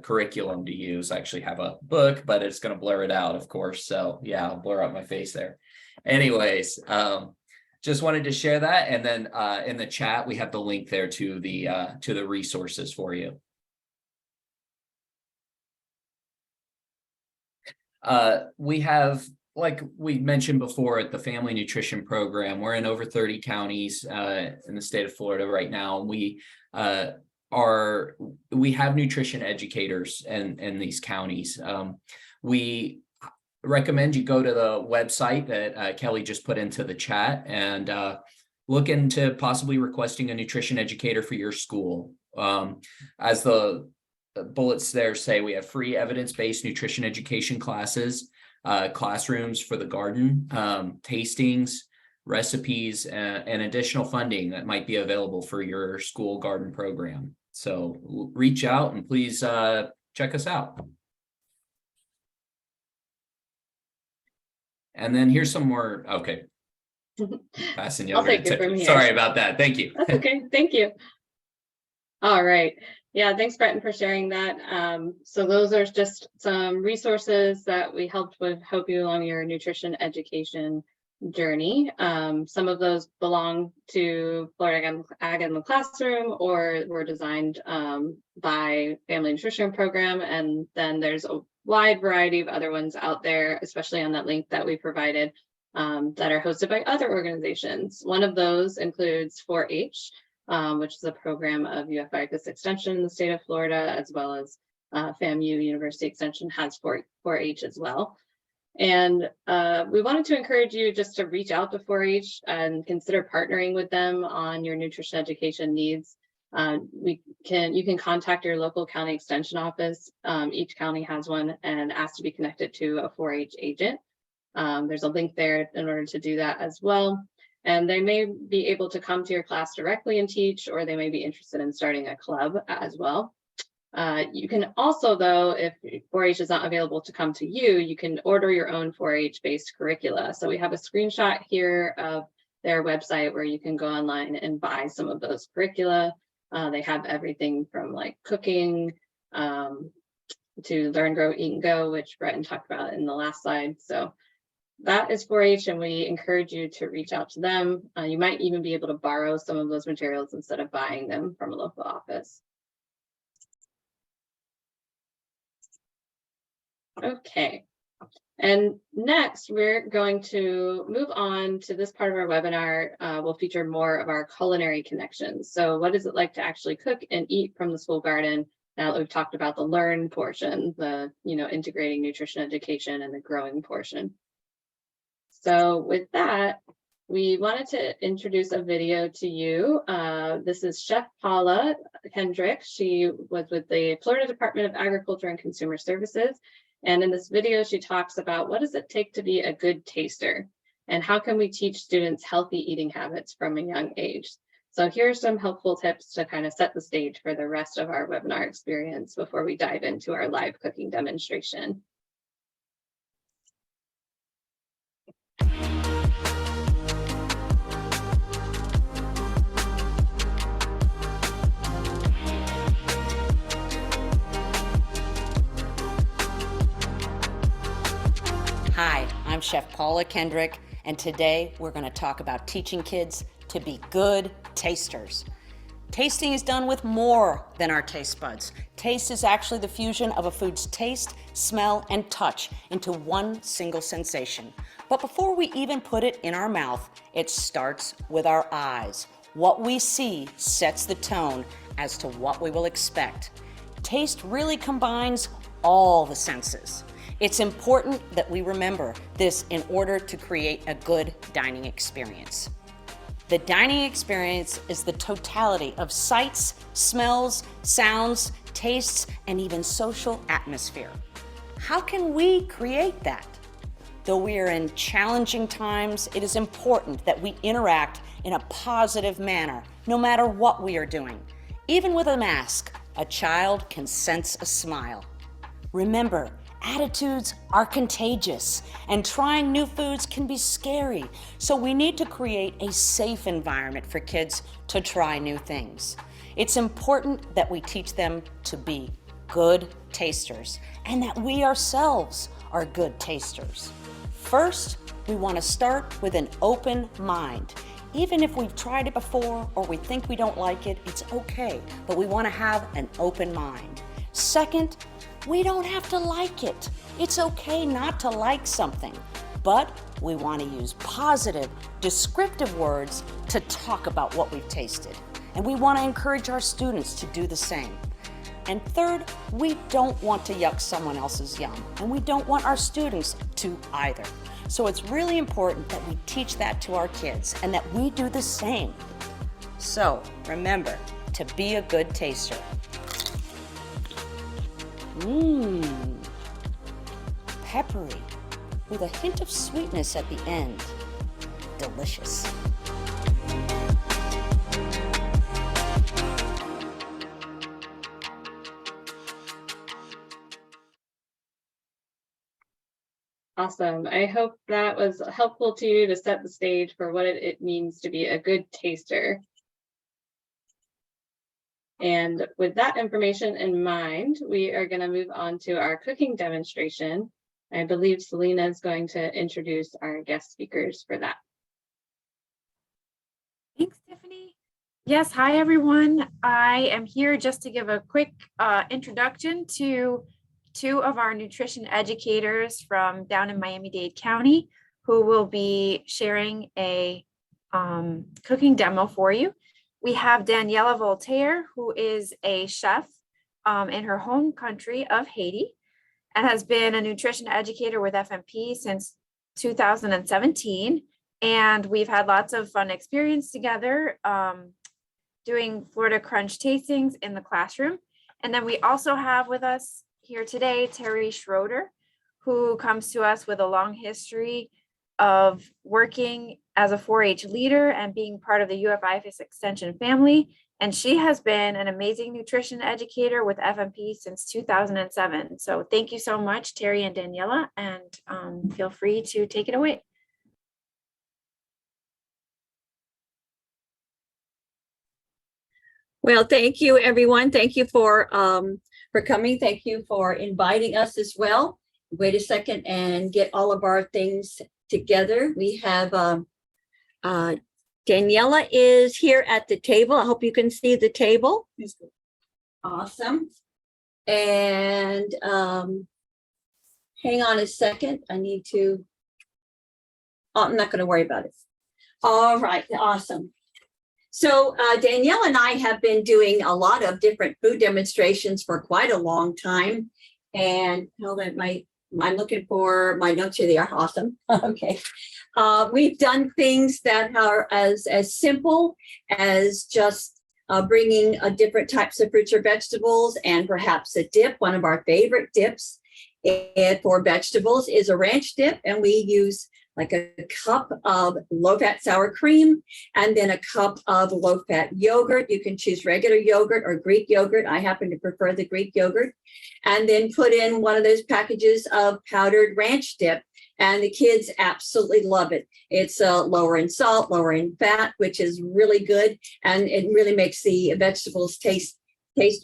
curriculum to use. I actually have a book, but it's going to blur it out, of course. So yeah, I'll blur out my face there. Anyways, just wanted to share that. And then in the chat, we have the link there to the resources for you. We have, like we mentioned before, at the family nutrition program, we're in over 30 counties in the state of Florida right now. We have nutrition educators in these counties. We recommend you go to the website that Kelly just put into the chat and look into possibly requesting a nutrition educator for your school. As the bullets there say, we have free evidence-based nutrition education classes, classrooms for the garden, tastings, recipes, and additional funding that might be available for your school garden program. So reach out and please check us out. And then here's some more. Okay. Passing you I'll over take to it from here. Sorry about that. Thank you. That's okay. Thank you. All right. Yeah, thanks, Breton, for sharing that. So those are just some resources that we help you along your nutrition education journey. Some of those belong to Florida Ag in the Classroom or were designed by Family Nutrition Program. And then there's a wide variety of other ones out there, especially on that link that we provided, that are hosted by other organizations. One of those includes 4-H, which is a program of UF Icus Extension in the state of Florida, as well as FAMU University Extension has 4-H as well. And we wanted to encourage you just to reach out to 4-H and consider partnering with them on your nutrition education needs. You can contact your local county extension office. Each county has one, and ask to be connected to a 4-H agent. There's a link there in order to do that as well. And they may be able to come to your class directly and teach, or they may be interested in starting a club as well. You can also, though, if 4-H is not available to come to you, you can order your own 4-H based curricula. So we have a screenshot here of their website where you can go online and buy some of those curricula. They have everything from like cooking, to Learn, Grow, Eat, and Go, which Breton talked about in the last slide. So that is 4-H, and we encourage you to reach out to them. You might even be able to borrow some of those materials instead of buying them from a local office. Okay, and next we're going to move on to this part of our webinar. We'll feature more of our culinary connections. So what is it like to actually cook and eat from the school garden? Now that we've talked about the learn portion, the integrating nutrition education, and the growing portion. So with that, we wanted to introduce a video to you. This is Chef Paula Kendrick. She was with the Florida Department of Agriculture and Consumer Services. And in this video, she talks about what does it take to be a good taster and how can we teach students healthy eating habits from a young age. So here are some helpful tips to kind of set the stage for the rest of our webinar experience before we dive into our live cooking demonstration. Hi, I'm Chef Paula Kendrick, and today we're going to talk about teaching kids to be good tasters. Tasting is done with more than our taste buds. Taste is actually the fusion of a food's taste, smell, and touch into one single sensation. But before we even put it in our mouth, it starts with our eyes. What we see sets the tone as to what we will expect. Taste really combines all the senses. It's important that we remember this in order to create a good dining experience. The dining experience is the totality of sights, smells, sounds, tastes, and even social atmosphere. How can we create that? Though we are in challenging times, it is important that we interact in a positive manner, no matter what we are doing. Even with a mask, a child can sense a smile. Remember, attitudes are contagious, and trying new foods can be scary, so we need to create a safe environment for kids to try new things. It's important that we teach them to be good tasters, and that we ourselves are good tasters. First, we want to start with an open mind. Even if we've tried it before or we think we don't like it, it's okay, but we want to have an open mind. Second, we don't have to like it. It's okay not to like something, but we want to use positive, descriptive words to talk about what we've tasted. And we want to encourage our students to do the same. And third, we don't want to yuck someone else's yum, and we don't want our students to either. So it's really important that we teach that to our kids and that we do the same. So remember to be a good taster. Peppery, with a hint of sweetness at the end. Delicious. Awesome. I hope that was helpful to you to set the stage for what it means to be a good taster. And with that information in mind, we are going to move on to our cooking demonstration. I believe Selena is going to introduce our guest speakers for that. Thanks, Tiffany. Yes, hi everyone. I am here just to give a quick introduction to two of our nutrition educators from down in Miami-Dade County who will be sharing a cooking demo for you. We have Daniela Voltaire, who is a chef in her home country of Haiti and has been a nutrition educator with FMP since 2017. And we've had lots of fun experience together doing Florida Crunch tastings in the classroom. And then we also have with us here today, Terry Schroeder, who comes to us with a long history of working as a 4-H leader and being part of the UF-IFAS Extension family. And she has been an amazing nutrition educator with FMP since 2007. So thank you so much, Terry and Daniela, and feel free to take it away. Well, thank you, everyone. Thank you for for coming. Thank you for inviting us as well. Wait a second and get all of our things together. We have Daniela is here at the table. I hope you can see the table. Awesome. And hang on a second. I need to, oh, I'm not going to worry about it. All right. Awesome. So Danielle and I have been doing a lot of different food demonstrations for quite a long time. And hold on, I'm looking for my notes here. They are awesome. Okay. We've done things that are as simple as just bringing different types of fruits or vegetables and perhaps a dip. One of our favorite dips for vegetables is a ranch dip. And we use like a cup of low-fat sour cream and then a cup of low-fat yogurt. You can choose regular yogurt or Greek yogurt. I happen to prefer the Greek yogurt. And then put in one of those packages of powdered ranch dip. And the kids absolutely love it. It's lower in salt, lower in fat, which is really good. And it really makes the vegetables taste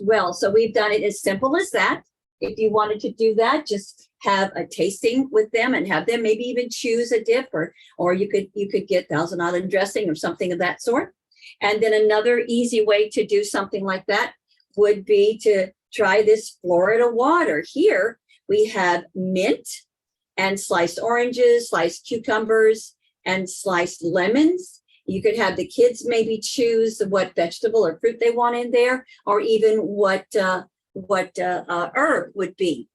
well. So we've done it as simple as that. If you wanted to do that, just have a tasting with them and have them maybe even choose a dip, or you could get Thousand Island dressing or something of that sort. And then another easy way to do something like that would be to try this Florida water. Here we have mint and sliced oranges, sliced cucumbers, and sliced lemons. You could have the kids maybe choose what vegetable or fruit they want in there, or even what herb would be.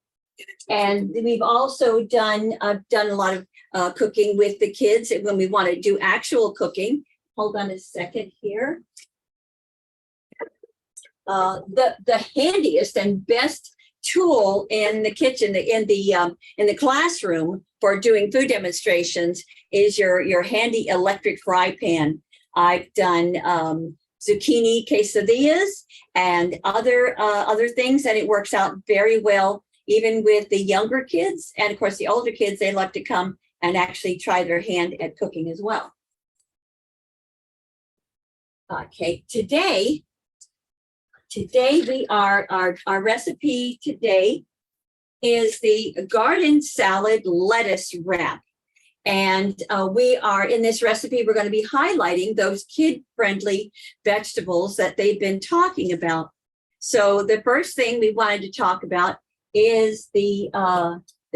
And we've also done a lot of cooking with the kids when we want to do actual cooking. Hold on a second here. The handiest and best tool in the kitchen, in the classroom for doing food demonstrations is your handy electric fry pan. I've done zucchini quesadillas and other things, and it works out very well, even with the younger kids. And of course, the older kids, they love to come and actually try their hand at cooking as well. Okay, today we are, our recipe today is the garden salad lettuce wrap. And we are, in this recipe, we're going to be highlighting those kid-friendly vegetables that they've been talking about. So the first thing we wanted to talk about is the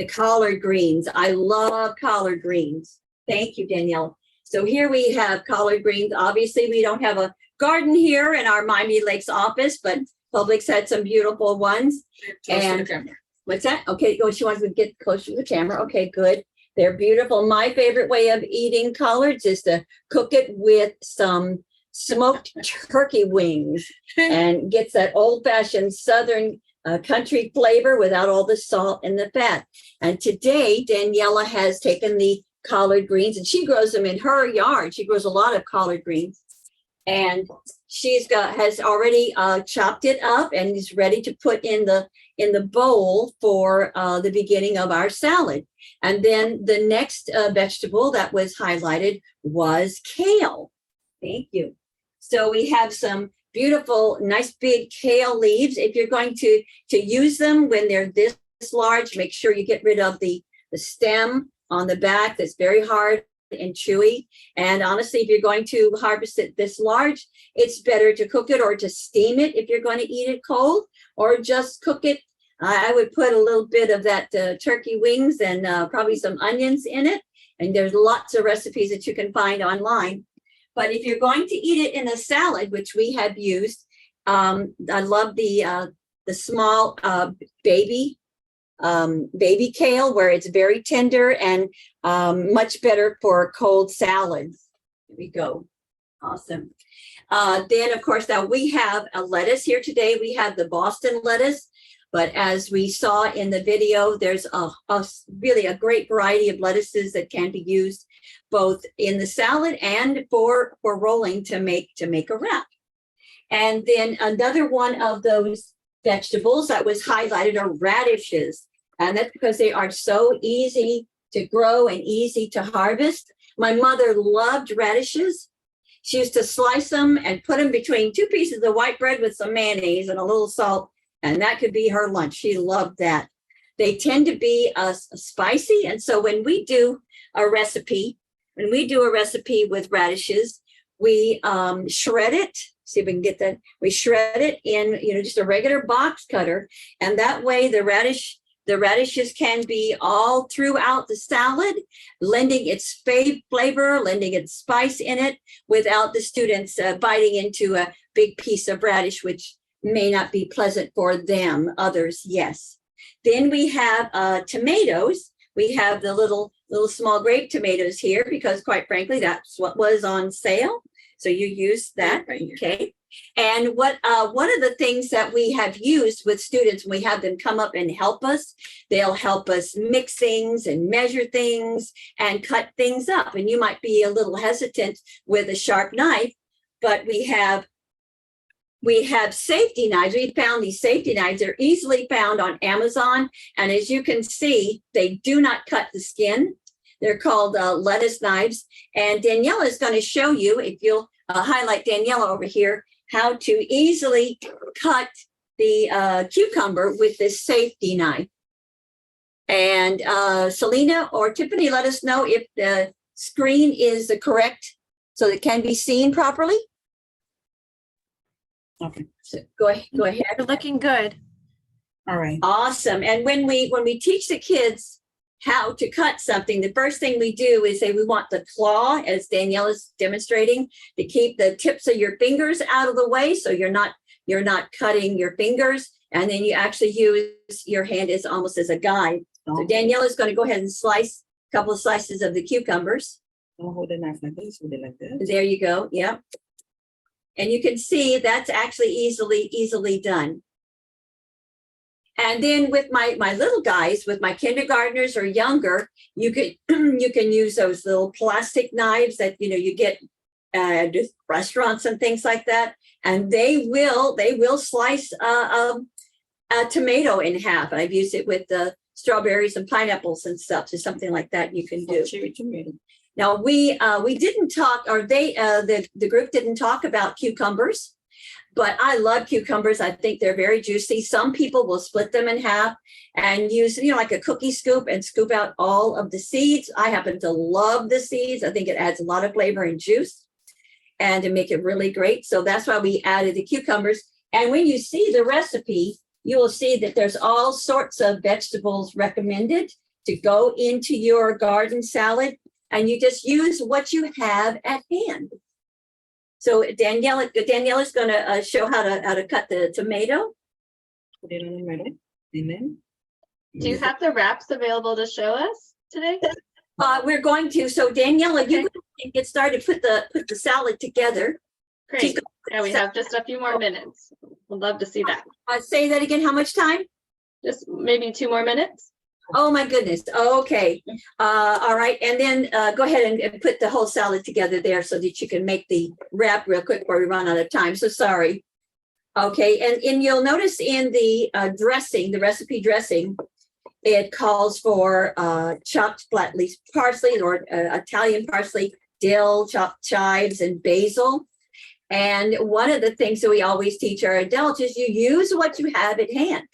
collard greens. I love collard greens. Thank you, Danielle. So here we have collard greens. Obviously, we don't have a garden here in our Miami Lakes office, but Publix had some beautiful ones. And what's that? Okay, she wants to get closer to the camera. Okay, good. They're beautiful. My favorite way of eating collards is to cook it with some smoked turkey wings and gets that old-fashioned Southern country flavor without all the salt and the fat. And today, Daniela has taken the collard greens and she grows them in her yard. She grows a lot of collard greens. And has already chopped it up and is ready to put in the bowl for the beginning of our salad. And then the next vegetable that was highlighted was kale. Thank you. So we have some beautiful, nice big kale leaves. If you're going to use them when they're this large, make sure you get rid of the stem on the back that's very hard and chewy. And honestly, if you're going to harvest it this large, it's better to cook it or to steam it if you're going to eat it cold, or just cook it. I would put a little bit of that turkey wings and probably some onions in it. And there's lots of recipes that you can find online. But if you're going to eat it in a salad, which we have used, I love the small baby kale, where it's very tender and much better for cold salads. Here we go. Awesome. Then, of course, now we have a lettuce here today. We have the Boston lettuce. But as we saw in the video, there's really a great variety of lettuces that can be used both in the salad and for rolling to make a wrap. And then another one of those vegetables that was highlighted are radishes. And that's because they are so easy to grow and easy to harvest. My mother loved radishes. She used to slice them and put them between two pieces of white bread with some mayonnaise and a little salt. And that could be her lunch. She loved that. They tend to be spicy. And so when we do a recipe with radishes, we shred it. See if we can get that. We shred it in, just a regular box cutter. And that way the radishes can be all throughout the salad, lending its flavor, lending its spice in it without the students biting into a big piece of radish, which may not be pleasant for them. Others, yes. Then we have tomatoes. We have the little small grape tomatoes here because, quite frankly, that's what was on sale. So you use that, okay? And one of the things that we have used with students, when we have them come up and help us, they'll help us mix things and measure things and cut things up. And you might be a little hesitant with a sharp knife, but we have safety knives. We found these safety knives. They're easily found on Amazon. And as you can see, they do not cut the skin. They're called lettuce knives. And Daniela is going to show you, if you'll highlight Daniela over here, how to easily cut the cucumber with this safety knife. And Selena or Tiffany, let us know if the screen is correct so it can be seen properly. Okay. So go ahead. You're looking good. All right. Awesome. And when we teach the kids how to cut something, the first thing we do is say we want the claw, as Danielle is demonstrating, to keep the tips of your fingers out of the way, so you're not cutting your fingers, and then you actually use your hand as almost as a guide. So Danielle is going to go ahead and slice a couple of slices of the cucumbers. Don't hold the knife like this. Hold it like this. There you go. Yep. And you can see that's actually easily done. And then with my little guys, with my kindergartners or younger, you can use those little plastic knives that you get at restaurants and things like that, and they will slice a tomato in half. And I've used it with the strawberries and pineapples and stuff. So something like that you can do. Cherry tomato. Now we didn't talk, or the group didn't talk about cucumbers. But I love cucumbers. I think they're very juicy. Some people will split them in half and use, like a cookie scoop and scoop out all of the seeds. I happen to love the seeds. I think it adds a lot of flavor and juice and to make it really great. So that's why we added the cucumbers. And when you see the recipe, you will see that there's all sorts of vegetables recommended to go into your garden salad. And you just use what you have at hand. So Danielle is going to show how to cut the tomato. Put it on the middle. And then. Do you have the wraps available to show us today? We're going to. So Daniela, you can get started. Put the salad together. Great. Yeah, we have just a few more minutes. We'd love to see that. Say that again. How much time? Just maybe 2 more minutes. Oh my goodness. Okay. All right. And then go ahead and put the whole salad together there so that you can make the wrap real quick before we run out of time. So sorry. Okay. And you'll notice in the dressing, the recipe dressing, it calls for chopped flat leaf parsley or Italian parsley, dill, chopped chives, and basil. And one of the things that we always teach our adults is you use what you have at hand.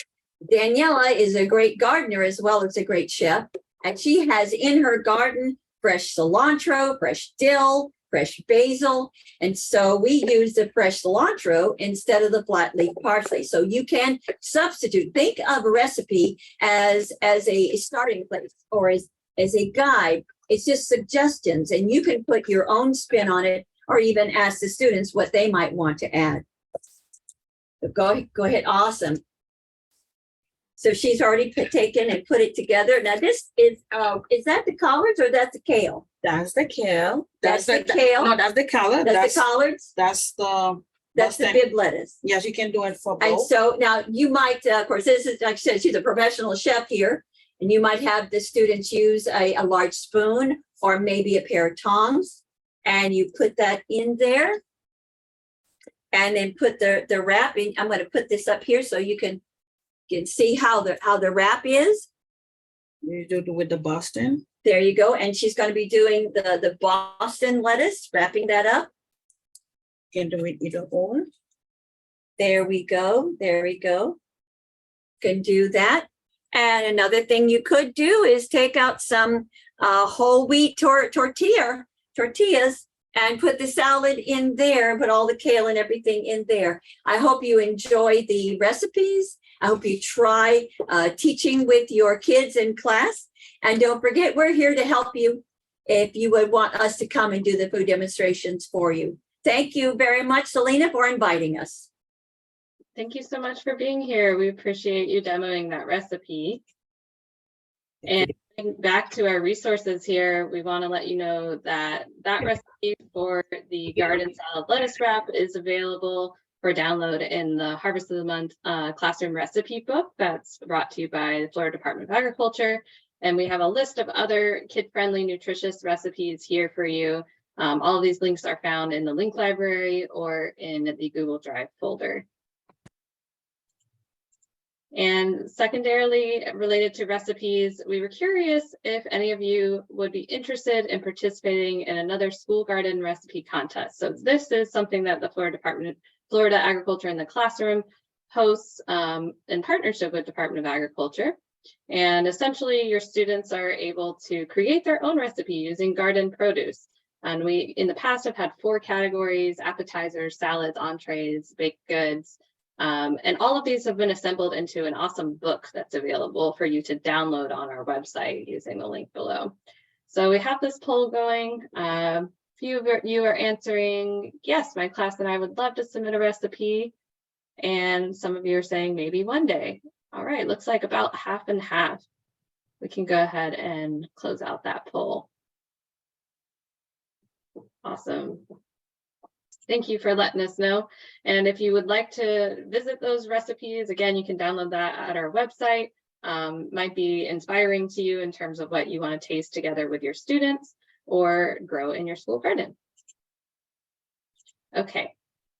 Daniela is a great gardener as well as a great chef, and she has in her garden fresh cilantro, fresh dill, fresh basil, and so we use the fresh cilantro instead of the flat leaf parsley. So you can substitute. Think of a recipe as a starting place or as a guide. It's just suggestions, and you can put your own spin on it, or even ask the students what they might want to add. So go ahead. Awesome. So she's already taken and put it together. Now this is that the collards or that's the kale? That's the kale. That's the kale. No, that's the collard. That's the collards. That's the bib lettuce. Yes, you can do it for both. And so now you might, of course, this is, like I said, she's a professional chef here, and you might have the students use a large spoon or maybe a pair of tongs, and you put that in there, and then put the wrap in. I'm going to put this up here so you can see how the wrap is. You do it with the Boston. There you go. And she's going to be doing the Boston lettuce, wrapping that up. You can do it either or. There we go. There we go. can do that. And another thing you could do is take out some whole wheat tortillas and put the salad in there, put all the kale and everything in there. I hope you enjoy the recipes. I hope you try teaching with your kids in class. And don't forget, we're here to help you if you would want us to come and do the food demonstrations for you. Thank you very much, Selena, for inviting us. Thank you so much for being here. We appreciate you demoing that recipe. And back to our resources here, we want to let you know that that recipe for the garden salad lettuce wrap is available for download in the Harvest of the Month classroom recipe book that's brought to you by the Florida Department of Agriculture. And we have a list of other kid-friendly, nutritious recipes here for you. All of these links are found in the link library or in the Google Drive folder. And secondarily, related to recipes, we were curious if any of you would be interested in participating in another school garden recipe contest. So this is something that the Florida Agriculture in the Classroom hosts in partnership with Department of Agriculture. And essentially, your students are able to create their own recipe using garden produce. And we, in the past, have had 4 categories: appetizers, salads, entrees, baked goods. And all of these have been assembled into an awesome book that's available for you to download on our website using the link below. So we have this poll going. A few of you are answering, yes, my class and I would love to submit a recipe. And some of you are saying maybe one day. All right, looks like about half and half. We can go ahead and close out that poll. Awesome. Thank you for letting us know. And if you would like to visit those recipes, again, you can download that at our website. Might be inspiring to you in terms of what you want to taste together with your students or grow in your school garden. Okay,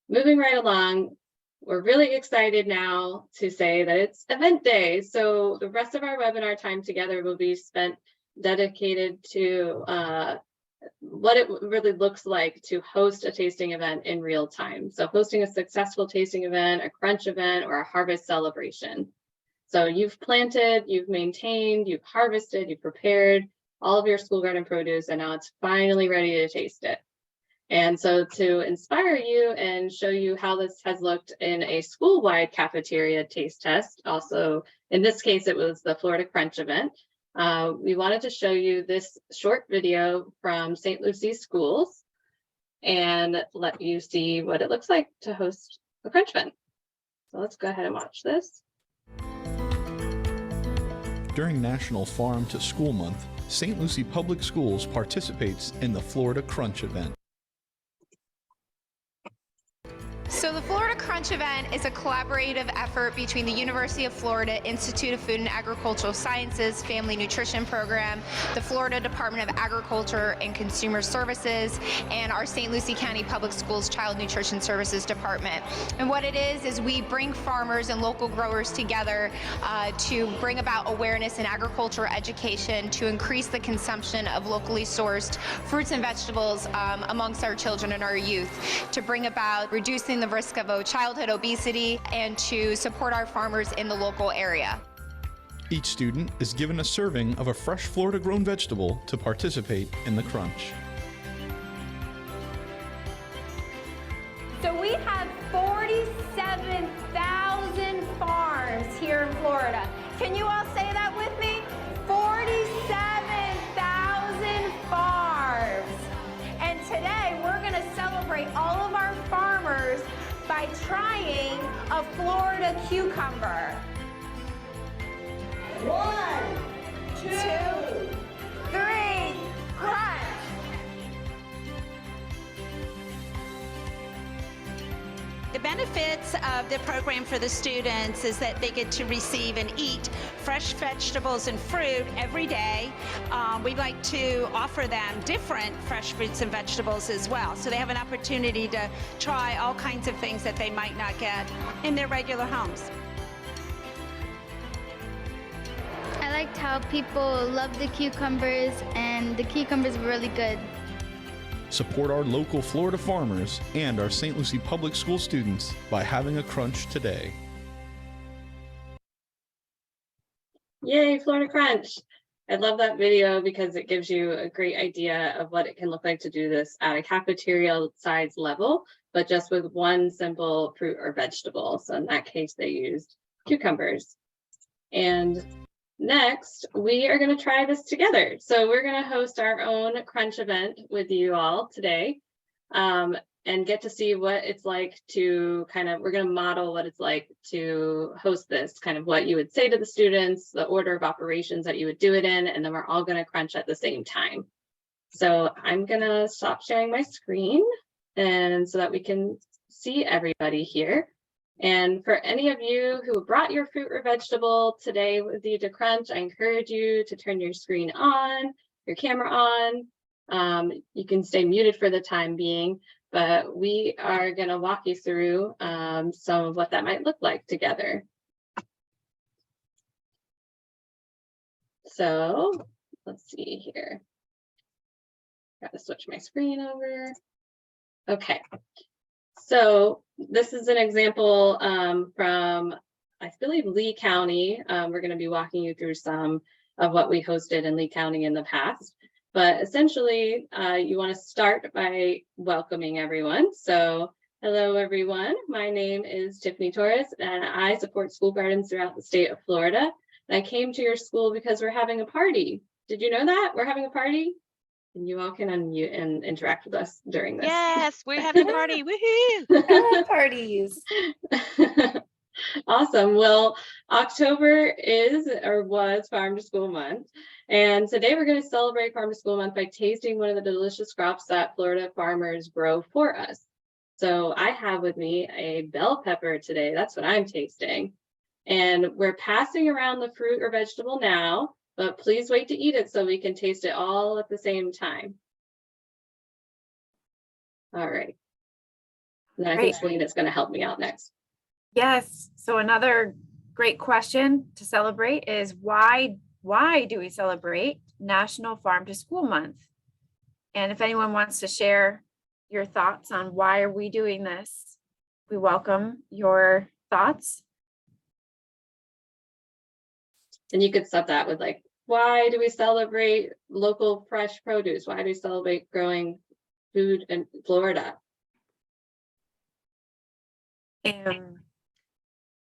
moving right along. We're really excited now to say that it's event day. So the rest of our webinar time together will be spent dedicated to what it really looks like to host a tasting event in real time. So hosting a successful tasting event, a crunch event, or a harvest celebration. So you've planted, you've maintained, you've harvested, you've prepared all of your school garden produce, and now it's finally ready to taste it. And so to inspire you and show you how this has looked in a school-wide cafeteria taste test, also in this case, it was the Florida Crunch event. We wanted to show you this short video from St. Lucie Schools and let you see what it looks like to host a crunch event. So let's go ahead and watch this. During National Farm to School Month, St. Lucie Public Schools participates in the Florida Crunch event. So the Florida Crunch event is a collaborative effort between the University of Florida Institute of Food and Agricultural Sciences Family Nutrition Program, the Florida Department of Agriculture and Consumer Services, and our St. Lucie County Public Schools Child Nutrition Services Department. And what it is we bring farmers and local growers together to bring about awareness in agriculture education to increase the consumption of locally sourced fruits and vegetables amongst our children and our youth, to bring about reducing the risk of childhood obesity and to support our farmers in the local area. Each student is given a serving of a fresh Florida-grown vegetable to participate in the crunch. So we have 47,000 farms here in Florida. Can you all say that with me? 47,000 farms. And today we're going to celebrate all of our farmers by trying a Florida cucumber. 1, 2, 3, crunch! The benefits of the program for the students is that they get to receive and eat fresh vegetables and fruit every day. We like to offer them different fresh fruits and vegetables as well. So they have an opportunity to try all kinds of things that they might not get in their regular homes. I liked how people love the cucumbers, and the cucumbers were really good. Support our local Florida farmers and our St. Lucie Public School students by having a crunch today. Yay, Florida Crunch. I love that video because it gives you a great idea of what it can look like to do this at a cafeteria size level, but just with one simple fruit or vegetable. So in that case, they used cucumbers. And next, we are going to try this together. So we're going to host our own crunch event with you all today. And get to see what it's like to we're going to model what it's like to host this, kind of what you would say to the students, the order of operations that you would do it in, and then we're all going to crunch at the same time. So I'm going to stop sharing my screen and so that we can see everybody here. And for any of you who brought your fruit or vegetable today with you to crunch, I encourage you to turn your screen on, your camera on. You can stay muted for the time being, but we are going to walk you through some of what that might look like together. So let's see here. Got to switch my screen over. Okay. So this is an example from, I believe, Lee County. We're going to be walking you through some of what we hosted in Lee County in the past. But essentially, you want to start by welcoming everyone. So hello, everyone. My name is Tiffany Torres, and I support school gardens throughout the state of Florida. And I came to your school because we're having a party. Did you know that? We're having a party? And you all can unmute and interact with us during this. Yes, we're having a party. Woohoo! Parties. Awesome. Well, October is or was Farm to School Month. And today we're going to celebrate Farm to School Month by tasting one of the delicious crops that Florida farmers grow for us. So I have with me a bell pepper today. That's what I'm tasting. And we're passing around the fruit or vegetable now, but please wait to eat it so we can taste it all at the same time. All right. And then I think Selena's going to help me out next. Yes. So another great question to celebrate is why do we celebrate National Farm to School Month? And if anyone wants to share your thoughts on why are we doing this, we welcome your thoughts. And you could sub that with like, why do we celebrate local fresh produce? Why do we celebrate growing food in Florida?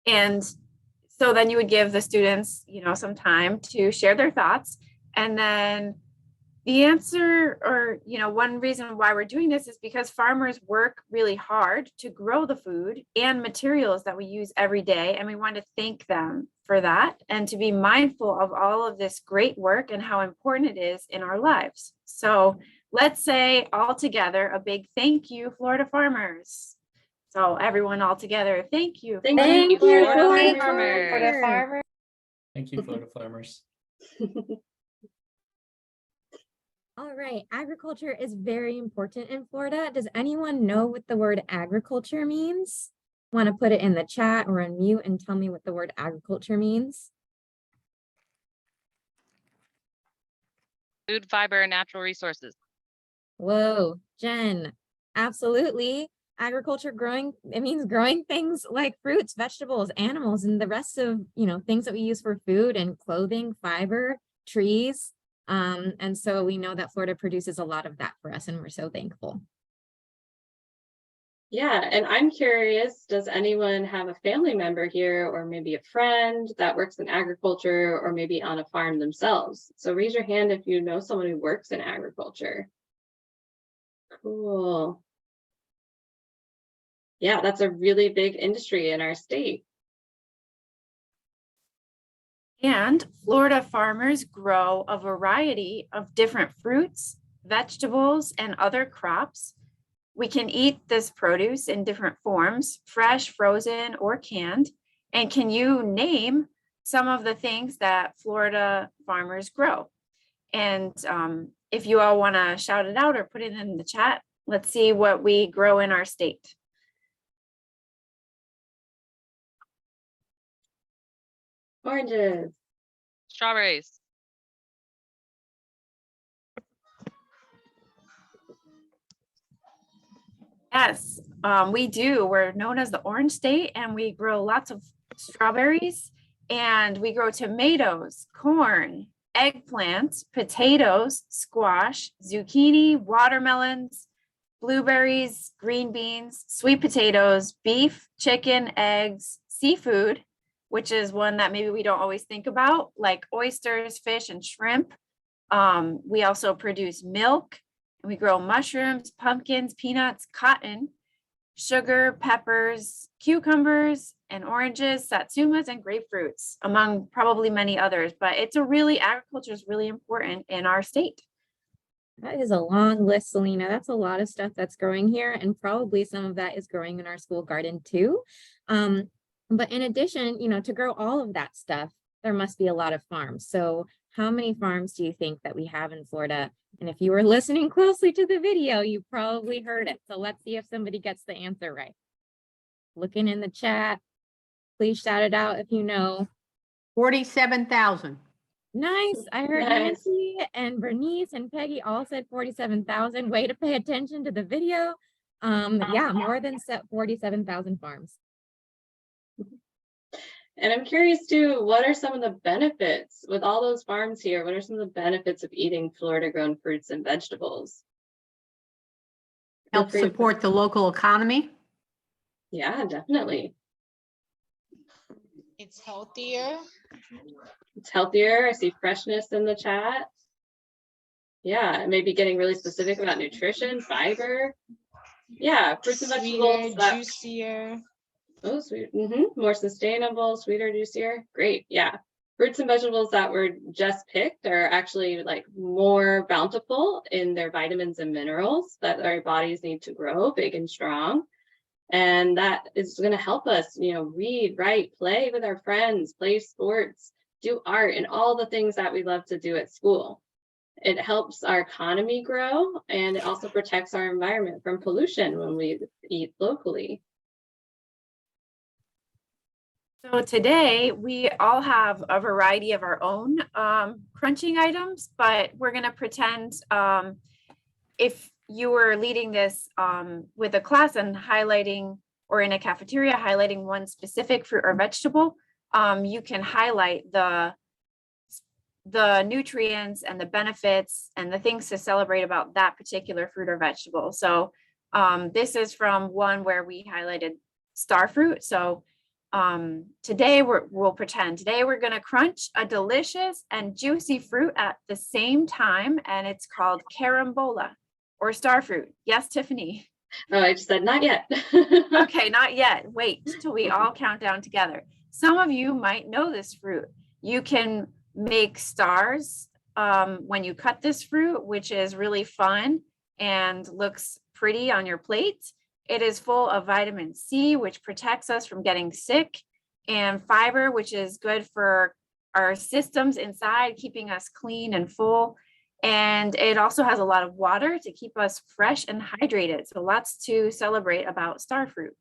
And so then you would give the students, some time to share their thoughts. And then the answer or, one reason why we're doing this is because farmers work really hard to grow the food and materials that we use every day. And we want to thank them for that and to be mindful of all of this great work and how important it is in our lives. So let's say all together a big thank you, Florida farmers. So everyone all together, thank you. Thank you, Florida farmers. Thank you, Florida farmers. All right, agriculture is very important in Florida. Does anyone know what the word agriculture means? Want to put it in the chat or unmute and tell me what the word agriculture means? Food, fiber, and natural resources. Whoa, Jen, absolutely. Agriculture it means growing things like fruits, vegetables, animals, and the rest of, things that we use for food and clothing, fiber, trees. And so we know that Florida produces a lot of that for us, and we're so thankful. Yeah, and I'm curious, does anyone have a family member here or maybe a friend that works in agriculture or maybe on a farm themselves? So raise your hand if you know someone who works in agriculture. Cool. Yeah, that's a really big industry in our state. And Florida farmers grow a variety of different fruits, vegetables, and other crops. We can eat this produce in different forms, fresh, frozen, or canned. And can you name some of the things that Florida farmers grow? And if you all want to shout it out or put it in the chat, let's see what we grow in our state. Oranges. Strawberries. Yes, we do. We're known as the Orange State, and we grow lots of strawberries And we grow tomatoes, corn, eggplants, potatoes, squash, zucchini, watermelons, blueberries, green beans, sweet potatoes, beef, chicken, eggs, seafood, which is one that maybe we don't always think about, like oysters, fish, and shrimp. We also produce milk, and we grow mushrooms, pumpkins, peanuts, cotton, sugar, peppers, cucumbers, and oranges, satsumas, and grapefruits, among probably many others. But agriculture is really important in our state. That is a long list, Selena. That's a lot of stuff that's growing here, and probably some of that is growing in our school garden too. But in addition, to grow all of that stuff, there must be a lot of farms. So how many farms do you think that we have in Florida? And if you were listening closely to the video, you probably heard it. So let's see if somebody gets the answer right. Looking in the chat, please shout it out if you know. 47,000. Nice. I heard Nice. Nancy and Bernice and Peggy all said 47,000. Way to pay attention to the video. Yeah, more than 47,000 farms. And I'm curious too, what are some of the benefits with all those farms here? What are some of the benefits of eating Florida grown fruits and vegetables? Feel Help free to- support the local economy. Yeah, definitely. It's healthier. It's healthier. I see freshness in the chat. Yeah, maybe getting really specific about nutrition, fiber. Yeah, fruits and vegetables. Sweeter, juicier. Oh, sweet. More sustainable, sweeter, juicier. Great. Yeah. Fruits and vegetables that were just picked are actually like more bountiful in their vitamins and minerals that our bodies need to grow big and strong. And that is going to help us, read, write, play with our friends, play sports, do art, and all the things that we love to do at school. It helps our economy grow, and it also protects our environment from pollution when we eat locally. So today we all have a variety of our own crunching items, but we're going to pretend if you were leading this with a class and highlighting, or in a cafeteria highlighting one specific fruit or vegetable, you can highlight the nutrients and the benefits and the things to celebrate about that particular fruit or vegetable. So this is from one where we highlighted star fruit. So today we'll pretend today we're going to crunch a delicious and juicy fruit at the same time, and it's called carambola or star fruit. Yes, Tiffany. Oh, I just said not yet. Okay, not yet. Wait till we all count down together. Some of you might know this fruit. You can make stars when you cut this fruit, which is really fun and looks pretty on your plate. It is full of vitamin C, which protects us from getting sick, and fiber, which is good for our systems inside, keeping us clean and full. And it also has a lot of water to keep us fresh and hydrated. So lots to celebrate about star fruit.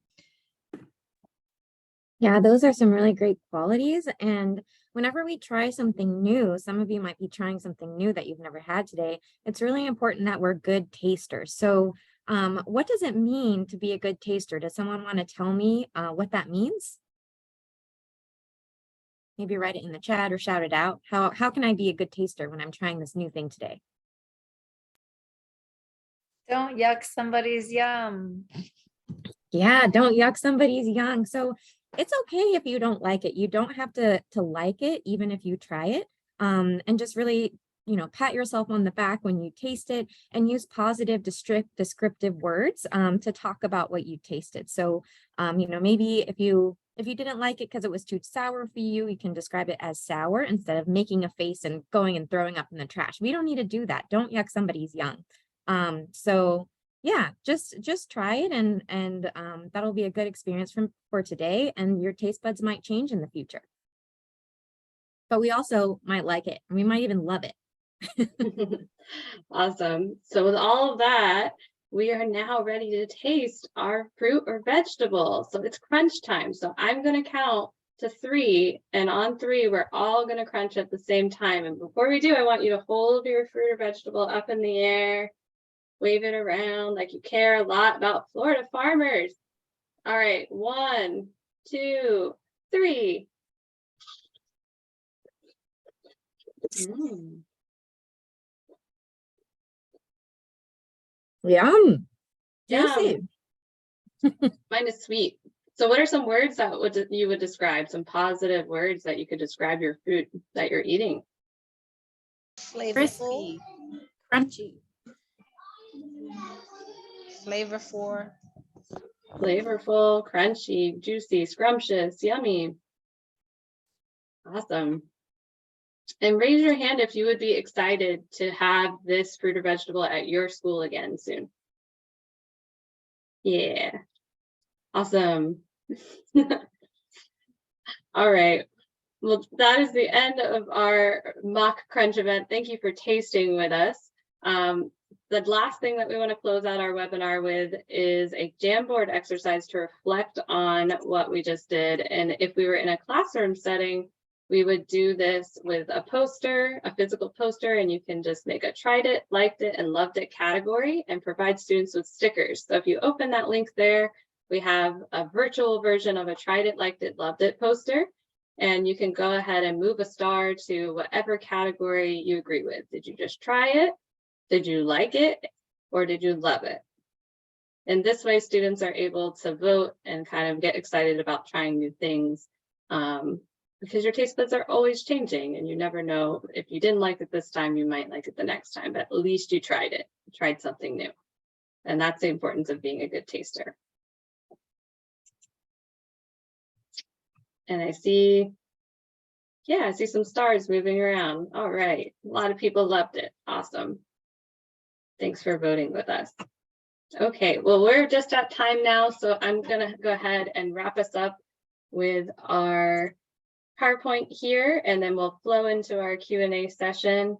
Yeah, those are some really great qualities. And whenever we try something new, some of you might be trying something new that you've never had today. It's really important that we're good tasters. So what does it mean to be a good taster? Does someone want to tell me what that means? Maybe write it in the chat or shout it out. How can I be a good taster when I'm trying this new thing today? Don't yuck somebody's yum. Yeah, don't yuck somebody's yum. So it's okay if you don't like it. You don't have to like it, even if you try it. And just really, pat yourself on the back when you taste it, and use positive descriptive words to talk about what you tasted. So, maybe if you didn't like it because it was too sour for you, you can describe it as sour instead of making a face and going and throwing up in the trash. We don't need to do that. Don't yuck somebody's yum. So yeah, just try it, and that'll be a good experience for today, and your taste buds might change in the future. But we also might like it, and we might even love it. Awesome. So with all of that, we are now ready to taste our fruit or vegetable. So it's crunch time. So I'm going to count to 3, and on 3, we're all going to crunch at the same time. And before we do, I want you to hold your fruit or vegetable up in the air, wave it around like you care a lot about Florida farmers. All right, 1, 2, 3. Mm. Yum. Yum. Juicy. Mine is sweet. So what are some words that you would describe, some positive words that you could describe your food that you're eating? Flavorful. Crunchy. Flavorful. Flavorful, crunchy, juicy, scrumptious, yummy. Awesome. And raise your hand if you would be excited to have this fruit or vegetable at your school again soon. Yeah. Awesome. All right. Well, that is the end of our mock crunch event. Thank you for tasting with us. The last thing that we want to close out our webinar with is a Jamboard exercise to reflect on what we just did. And if we were in a classroom setting, we would do this with a poster, a physical poster, and you can just make a tried it, liked it, and loved it category and provide students with stickers. So if you open that link there, we have a virtual version of a tried it, liked it, loved it poster. And you can go ahead and move a star to whatever category you agree with. Did you just try it? Did you like it? Or did you love it? And this way students are able to vote and kind of get excited about trying new things, because your taste buds are always changing and you never know, if you didn't like it this time, you might like it the next time, but at least you tried it, tried something new. And that's the importance of being a good taster. And I see, yeah, I see some stars moving around. All right, a lot of people loved it. Awesome. Thanks for voting with us. Okay, well, we're just at time now, so I'm gonna go ahead and wrap us up with our PowerPoint here, and then we'll flow into our Q&A session.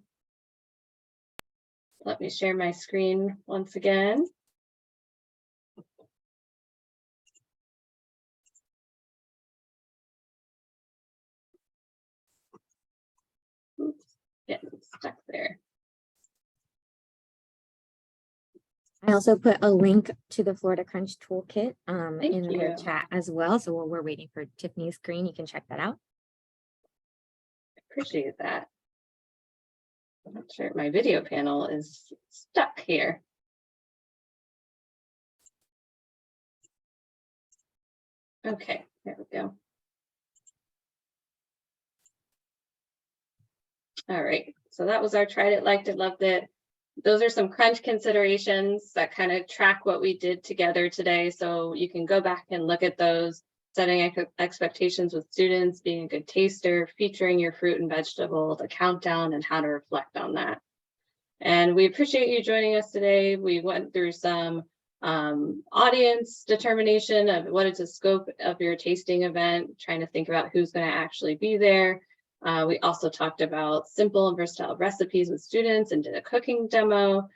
Let me share my screen once again. Oops, getting stuck there. I also put a link to the Florida Crunch Toolkit in the you. chat as well. So while we're waiting for Tiffany's screen, you can check that out. Appreciate that. I'm not sure, my video panel is stuck here. Okay, there we go. All right, so that was our tried it, liked it, loved it. Those are some crunch considerations that kind of track what we did together today. So you can go back and look at those, setting expectations with students, being a good taster, featuring your fruit and vegetable, the countdown, and how to reflect on that. And we appreciate you joining us today. We went through some audience determination of what is the scope of your tasting event, trying to think about who's going to actually be there. We also talked about simple and versatile recipes with students and did a cooking demo.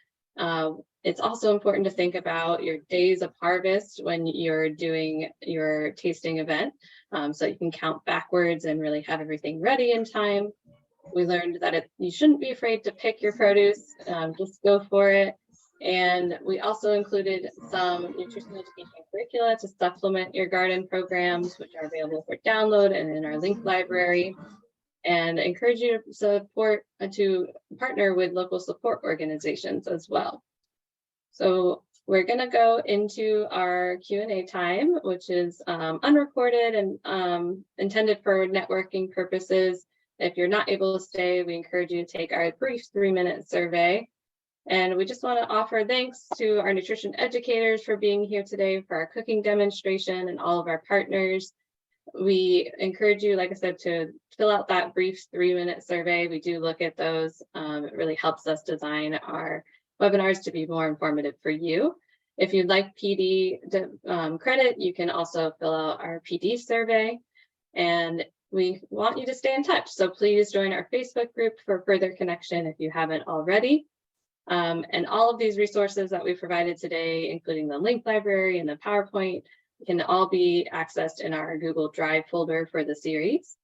It's also important to think about your days of harvest when you're doing your tasting event, so you can count backwards and really have everything ready in time. We learned that you shouldn't be afraid to pick your produce, just go for it. And we also included some nutrition education curricula to supplement your garden programs, which are available for download and in our link library. And encourage you to partner with local support organizations as well. So we're going to go into our Q&A time, which is unrecorded and intended for networking purposes. If you're not able to stay, we encourage you to take our brief 3-minute survey. And we just want to offer thanks to our nutrition educators for being here today for our cooking demonstration and all of our partners. We encourage you, like I said, to fill out that brief 3-minute survey. We do look at those. It really helps us design our webinars to be more informative for you. If you'd like PD credit, you can also fill out our PD survey. And we want you to stay in touch. So please join our Facebook group for further connection if you haven't already. And all of these resources that we provided today, including the link library and the PowerPoint, can all be accessed in our Google Drive folder for the series.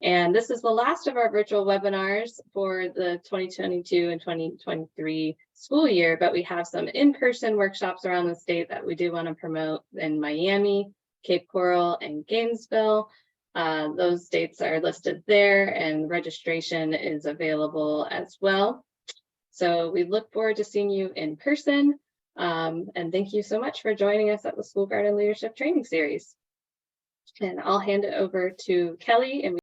And this is the last of our virtual webinars for the 2022 and 2023 school year, but we have some in-person workshops around the state that we do want to promote in Miami, Cape Coral, and Gainesville. Those dates are listed there, and registration is available as well. So we look forward to seeing you in person. And thank you so much for joining us at the School Garden Leadership Training Series. And I'll hand it over to Kelly, and